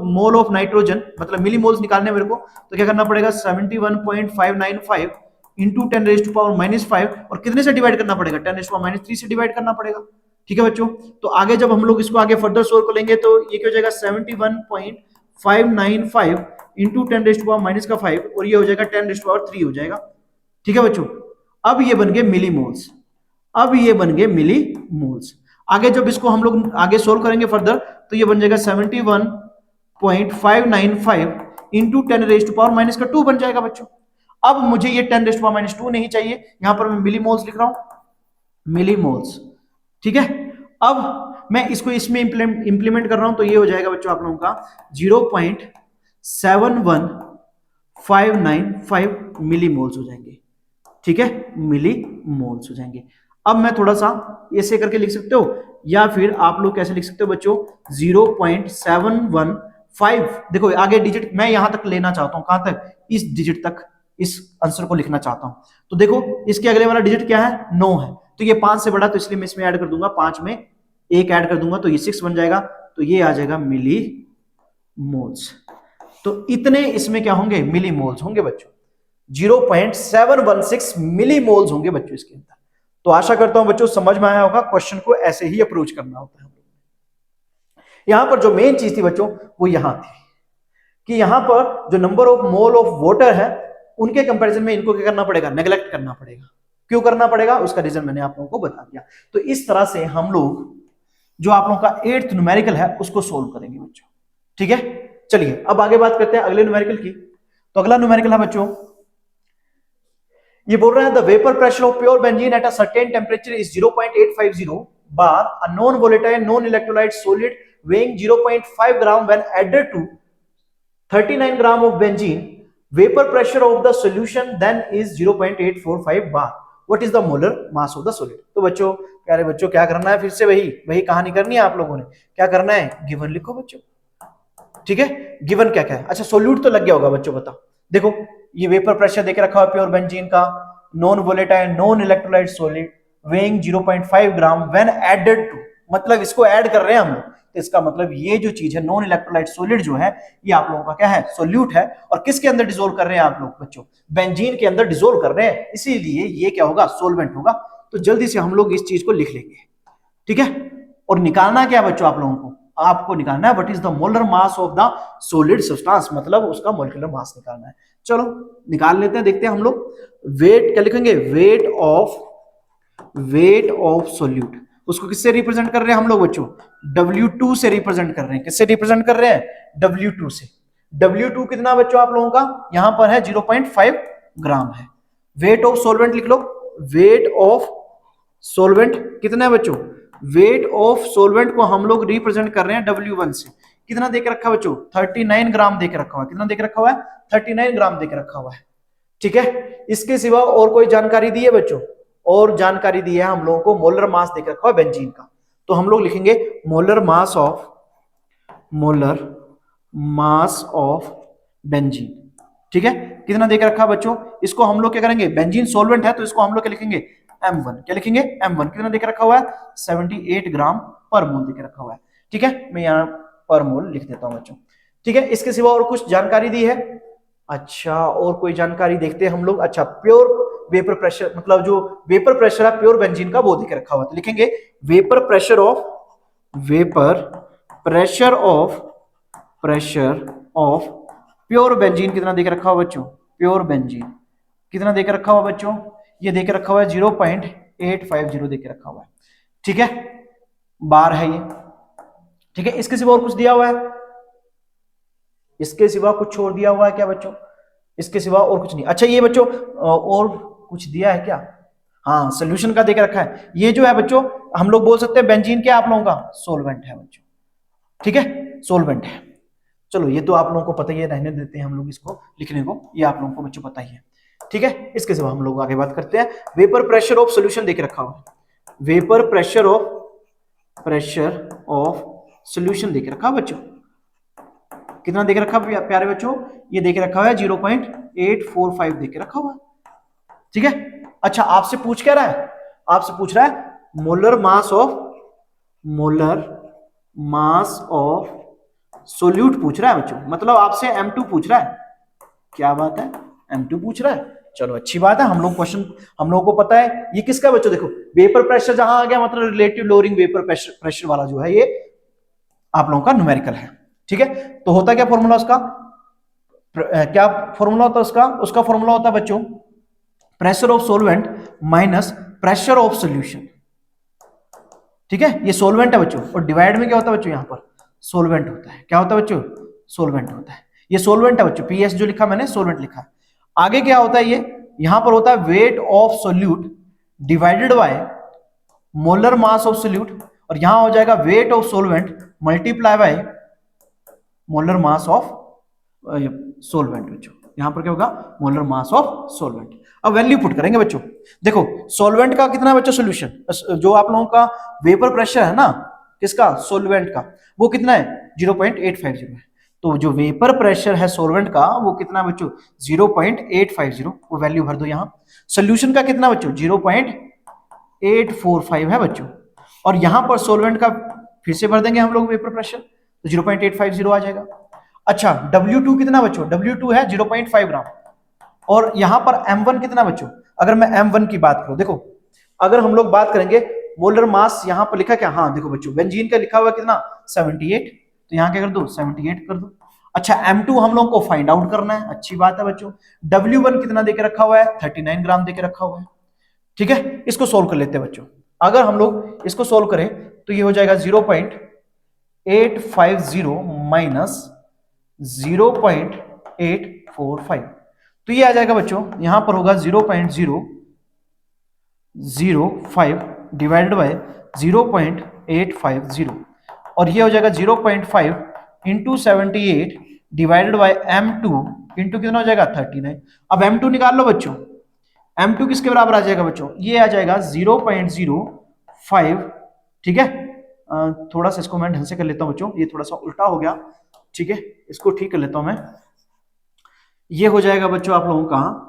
mole of nitrogen मतलब मिली मोल्स निकालने मेरे को, तो क्या करना पड़ेगा 71.595 इंटू 10⁻⁻5 और कितने से डिवाइड करना पड़ेगा 10⁻³ से डिवाइड करना पड़ेगा। ठीक है बच्चों, तो आगे जब हम लोग इसको आगे फर्दर सोल्व करेंगे तो ये क्या हो जाएगा 71.595 इंटू 10⁻⁻5 और ये हो जाएगा 10⁻³ हो जाएगा। ठीक है बच्चों, अब ये बन गए मिली मोल्स, अब ये बन गए मिली मोल्स। आगे जब इसको हम लोग आगे सोल्व करेंगे फर्दर तो ये बन जाएगा 71.595 इंटू 10⁻⁻² बन जाएगा बच्चों। अब मुझे ये 10⁻² नहीं चाहिए, यहां पर मैं मिली मोल्स लिख रहा हूं, मिली मोल्स। ठीक है, अब मैं इसको इसमें इंप्लीमेंट कर रहा हूं, तो ये हो जाएगा बच्चों आप लोगों का 0.71595 मिली मोल्स हो जाएंगे। ठीक है, मिली मोल्स हो जाएंगे। अब मैं थोड़ा सा ऐसे करके लिख सकते हो, या फिर आप लोग कैसे लिख सकते हो बच्चों 0.715। देखो आगे डिजिट मैं यहां तक लेना चाहता हूं, कहां तक, इस डिजिट तक इस आंसर को लिखना चाहता हूं। तो देखो इसके अगले वाला डिजिट क्या है 9 है, तो ये 5 से बड़ा, तो इसलिए मैं इसमें ऐड कर दूंगा, 5 में 1 ऐड कर दूंगा तो ये 6 बन जाएगा, तो ये आ जाएगा मिली मोल्स। तो इतने इसमें क्या होंगे, मिली मोल्स होंगे बच्चों, 0.716 मिली मोल्स होंगे बच्चों इसके अंदर। तो आशा करता हूं बच्चों समझ में आया होगा, क्वेश्चन को ऐसे ही अप्रोच करना होता है। यहां पर जो मेन चीज थी बच्चों वो यहां थी कि यहां पर जो number of mole of water है उनके कंपैरिजन में इनको क्या करना पड़ेगा, नेग्लेक्ट करना पड़ेगा। क्यों करना पड़ेगा, उसका रीजन मैंने आप लोगों को बता दिया। तो इस तरह से हम लोग जो आप लोगों का 8th न्यूमेरिकल है उसको सोल्व करेंगे बच्चों। ठीक है, चलिए अब आगे बात करते हैं अगले न्यूमेरिकल की। तो अगला न्यूमेरिकल है बच्चों, ये बोल रहे हैं the vapour pressure of pure benzene at a certain temperature is 0.850 bar, a non volatile non electrolyte solid weighing 0.5 gram when added to 39 gram of benzene, vapor pressure of the solution then is 0.845 bar. What is the molar mass of the solid? तो बच्चों प्यारे बच्चों क्या करना है, फिर से वही कहानी करनी है आप लोगों ने। क्या करना है, गिवन लिखो बच्चों। ठीक है, गिवन क्या क्या है, अच्छा सोल्यूट तो लग गया होगा बच्चों, बताओ। देखो ये वेपर प्रेशर देके रखा हुआ प्योर बेंजीन का, non volatile non electrolyte solid weighing 0.5 gram when added to, मतलब इसको ऐड कर रहे हैं हम लोग, तो इसका मतलब ये जो चीज है नॉन इलेक्ट्रोलाइट सॉलिड जो है ये आप लोगों का क्या है, सोल्यूट है। और किसके अंदर डिसोल्व कर रहे हैं आप लोग बच्चों, बेंजीन के अंदर डिसोल्व कर रहे हैं, इसीलिए ये क्या होगा, सोलवेंट होगा। तो जल्दी से हम लोग इस चीज को लिख लेंगे। ठीक है, और निकालना क्या बच्चों आप लोगों को, आपको निकालना है what is the molar mass of the solid substance, मतलब उसका मोलिकुलर मास निकालना है। चलो निकाल लेते हैं, देखते हैं हम लोग। वेट क्या लिखेंगे, वेट ऑफ सोल्यूट, उसको किससे रिप्रेजेंट कर रहे हैं हम लोग बच्चों, W2 से रिप्रेजेंट कर रहे हैं। किससे रिप्रेजेंट कर रहे हैं, W2 से। W2 कितना बच्चों आप लोगों का, यहां पर है 0.5 ग्राम है। वेट ऑफ सोलवेंट लिख लो, वेट ऑफ सोलवेंट कितना है बच्चों, वेट ऑफ सोलवेंट को हम लोग रिप्रेजेंट कर रहे हैं W1 से। कितना देके रखा है बच्चों, 39 ग्राम देके रखा हुआ है। कितना देके रखा हुआ है, 39 ग्राम देके रखा हुआ है। ठीक है, इसके सिवा और कोई जानकारी दी है बच्चों, और जानकारी दी है हम लोगों को, मोलर मास देके रखा हुआ है बेंजीन का। तो हम लोग लिखेंगे मोलर मास ऑफ बेंजीन। ठीक है, कितना देकर रखा है बच्चों, इसको हम लोग क्या करेंगे, बेंजीन सॉल्वेंट है तो इसको हम लोग क्या लिखेंगे, M1, क्या लिखेंगे, M1, कितना देकर रखा हुआ है, 78 ग्राम पर मोल देकर रखा हुआ है। ठीक है, मैं यहाँ पर मोल लिख देता हूं बच्चों। ठीक है, इसके सिवा और कुछ जानकारी दी है? अच्छा, और कोई जानकारी देखते हैं हम लोग। अच्छा, प्योर वेपर प्रेशर, मतलब जो वेपर प्रेशर है प्योर बेंजीन का वो देकर रखा हुआ है, तो लिखेंगे vapour pressure of pure benzene कितना देकर रखा हुआ बच्चों, प्योर बेंजीन कितना देकर रखा हुआ बच्चों, ये देकर रखा हुआ है 0.850 देकर रखा हुआ है। ठीक है, बार है ये। ठीक है, इसके सिवा और कुछ दिया हुआ है, इसके सिवा कुछ और दिया हुआ है क्या बच्चों, इसके सिवा और कुछ नहीं। अच्छा, ये बच्चों और कुछ दिया है क्या, हाँ सोल्यूशन का देकर रखा है। ये जो है बच्चों हम लोग बोल सकते हैं बेंजीन क्या आप लोगों का सोलवेंट है बच्चों। ठीक है, सोलवेंट है। चलो ये तो आप लोगों को पता ही है, रहने देते हैं हम लोग इसको लिखने को, ये आप लोगों को बच्चों पता ही है। ठीक है, इसके सिवा हम लोग आगे बात करते हैं। वेपर प्रेशर ऑफ सोल्यूशन देके रखा हुआ है, वेपर प्रेशर ऑफ सोल्यूशन देके रखा बच्चों, कितना देके रखा प्यारे बच्चों, ये देके रखा हुआ है 0.845 देके रखा हुआ है। ठीक है, अच्छा आपसे पूछ क्या रहा है, आपसे पूछ रहा है मोलर मास ऑफ सोल्यूट पूछ रहा है बच्चों, मतलब आपसे M2 पूछ रहा है। क्या बात है, M2 पूछ रहा है, चलो अच्छी बात है। हम लोग क्वेश्चन हम लोगों को पता है ये किसका बच्चों, देखो वेपर प्रेशर जहां आ गया मतलब रिलेटिव लोअरिंग वेपर प्रेशर वाला जो है ये आप लोगों का न्यूमेरिकल है। ठीक है, तो होता क्या फॉर्मूला उसका, क्या फॉर्मूला होता है उसका, उसका फॉर्मूला होता है बच्चों pressure of solvent minus pressure of solution. ठीक है, ये सोलवेंट है बच्चों, और डिवाइड में क्या होता है बच्चों, यहां पर सोलवेंट होता है। क्या होता है बच्चों, सोलवेंट होता है, ये सोलवेंट है बच्चों, PS जो लिखा मैंने सोलवेंट लिखा है। आगे क्या होता है, ये यहां पर होता है wait of solute divided by molar mass of solute, और यहां हो जाएगा weight of solvent multiply by molar mass of solvent बच्चों। यहां पर क्या होगा, मोलर मास ऑफ सोलवेंट। अब वैल्यू पुट करेंगे बच्चों, देखो सोलवेंट का कितना है बच्चों सोल्यूशन, जो आप लोगों का वेपर प्रेशर है ना किसका, सोलवेंट का, वो कितना है 0.850 है। तो जो वेपर प्रेशर है सोलवेंट का वो कितना बच्चों 0.850, वो वैल्यू भर दो यहां। सोल्यूशन का कितना बच्चों 0.845 है बच्चों, और यहां पर सोलवेंट का फिर से भर देंगे हम लोग वेपर प्रेशर, तो 0.850 आ जाएगा। अच्छा W2 कितना बच्चों, W2 है 0.5 ग्राम, और यहां पर M1 कितना बच्चों, अगर मैं M1 की बात करूं, देखो अगर हम लोग बात करेंगे मोलर मास यहां पर लिखा क्या, हाँ देखो बच्चों बेंजीन का लिखा हुआ कितना 78, तो यहां क्या कर दो 78 कर दो। अच्छा M2 हम लोग को फाइंड आउट करना है, अच्छी बात है बच्चों। W1 कितना देके रखा हुआ है 39 ग्राम देके रखा हुआ है। ठीक है, इसको सोल्व कर लेते हैं बच्चों। अगर हम लोग इसको सोल्व करें तो ये हो जाएगा 0.850 माइनस 0.845, तो ये आ जाएगा बच्चों, यहां पर होगा 0.005 डिवाइडेड बाय 0.850, और ये हो जाएगा 0.5 into 78 divided by M2 into कितना हो जाएगा 39। अब M2 निकाल लो बच्चों, M2 किसके बराबर आ जाएगा बच्चों, ये आ जाएगा 0.05। ठीक है, थोड़ा सा इसको मैं ढंग से कर लेता हूं बच्चों, ये थोड़ा सा उल्टा हो गया। ठीक है, इसको ठीक कर लेता हूं मैं, ये हो जाएगा बच्चों आप लोगों का,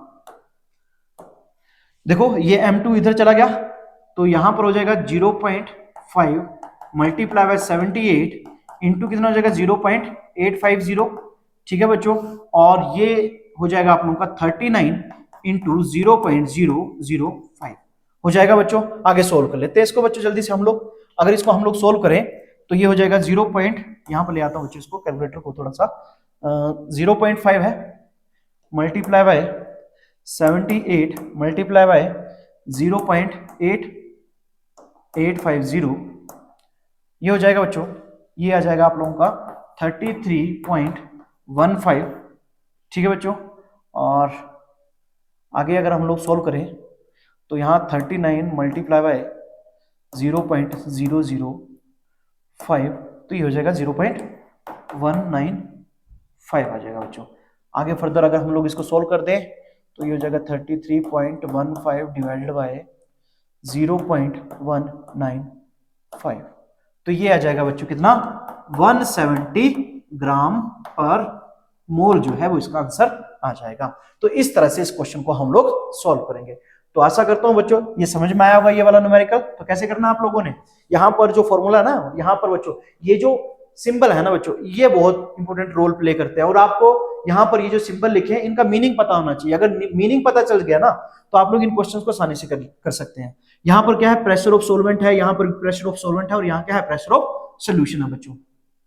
देखो ये M2 इधर चला गया तो यहां पर हो जाएगा 0.5 मल्टीप्लाई बाय 78 इंटू कितना हो जाएगा 0.850। ठीक है बच्चों, और ये हो जाएगा आप लोगों का 39 इंटू 0.005 हो जाएगा बच्चों। आगे सोल्व कर लेते हैं इसको बच्चों जल्दी से हम लोग, अगर इसको हम लोग सोल्व करें तो ये हो जाएगा 0. यहां पर ले आता हूं बच्चों इसको, कैलकुलेटर को थोड़ा सा, 0.5 है मल्टीप्लाई बाय 78 मल्टीप्लाई बाय 0.8850, ये हो जाएगा बच्चों, ये आ जाएगा आप लोगों का 33.15। ठीक है बच्चों, और आगे अगर हम लोग सोल्व करें तो यहाँ 39 मल्टीप्लाई बाय 0.005, तो ये हो जाएगा 0.195 आ जाएगा बच्चों। आगे फर्दर अगर हम लोग इसको सोल्व कर दें तो ये हो जाएगा 33.15 डिवाइडेड बाय 0.195, तो ये आ जाएगा बच्चों कितना 170 ग्राम पर मोल जो है वो इसका आंसर आ जाएगा। तो इस तरह से इस क्वेश्चन को हम लोग सॉल्व करेंगे। तो आशा करता हूं बच्चों ये समझ में आया होगा ये वाला न्यूमेरिकल। तो कैसे करना आप लोगों ने, यहाँ पर जो फॉर्मूला ना, यहाँ पर बच्चों ये जो सिंबल है ना बच्चों, ये बहुत इंपॉर्टेंट रोल प्ले करते हैं। और आपको यहाँ पर ये जो सिंबल लिखे हैं इनका मीनिंग पता होना चाहिए। अगर मीनिंग पता चल गया ना तो आप लोग इन क्वेश्चंस को आसानी से कर सकते हैं। यहाँ पर क्या है, प्रेशर ऑफ सॉल्वेंट है, यहाँ पर प्रेशर ऑफ सॉल्वेंट है, और यहाँ क्या है, प्रेशर ऑफ सोल्यूशन है बच्चों।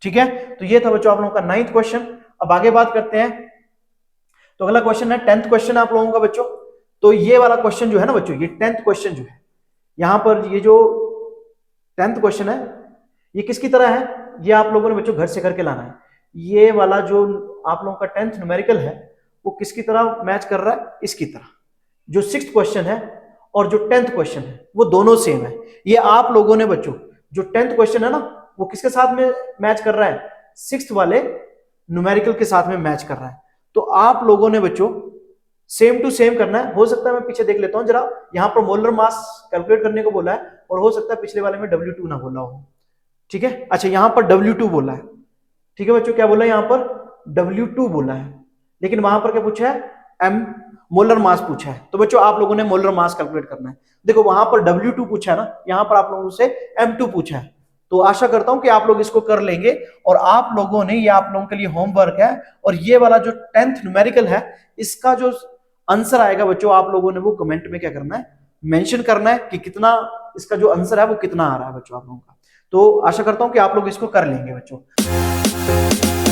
ठीक है, तो ये था बच्चों आप लोगों का 9th क्वेश्चन। अब आगे बात करते हैं। तो अगला क्वेश्चन है 10th क्वेश्चन आप लोगों का बच्चों। तो ये वाला क्वेश्चन जो है ना बच्चों, ये 10th क्वेश्चन जो है, यहाँ पर ये जो 10th क्वेश्चन है ये किसकी तरह है, ये आप लोगों ने बच्चों घर से करके लाना है। ये वाला जो आप लोगों का 10th न्यूमेरिकल है वो किसकी तरह मैच कर रहा है, इसकी तरह। जो 6th क्वेश्चन है और जो 10th क्वेश्चन है वो दोनों सेम है। ये आप लोगों ने बच्चों जो 10th क्वेश्चन है ना वो किसके साथ में मैच कर रहा है, 6th वाले न्यूमेरिकल के साथ में मैच कर रहा है। तो आप लोगों ने बच्चों सेम टू सेम करना है। हो सकता है मैं पीछे देख लेता हूं जरा, यहाँ पर मोलर मास कैलकुलेट करने को बोला है और हो सकता है पिछले वाले में W2 ना बोला हो। ठीक है, अच्छा यहाँ पर W2 बोला है। ठीक है बच्चों, क्या बोला है यहाँ पर, W2 बोला है, लेकिन वहां पर क्या पूछा है, M मोलर मास पूछा है। तो बच्चों आप लोगों ने मोलर मास कैलकुलेट करना है। देखो वहां पर W2 पूछा है ना, यहाँ पर आप लोगों से M2 पूछा है। तो आशा करता हूं कि आप लोग इसको कर लेंगे। और आप लोगों ने, ये आप लोगों के लिए होमवर्क है, और ये वाला जो 10th न्यूमेरिकल है इसका जो आंसर आएगा बच्चों आप लोगों ने वो कमेंट में क्या करना है, मेंशन करना है कि कितना इसका जो आंसर है वो कितना आ रहा है बच्चों आप लोगों का। तो आशा करता हूं कि आप लोग इसको कर लेंगे बच्चों।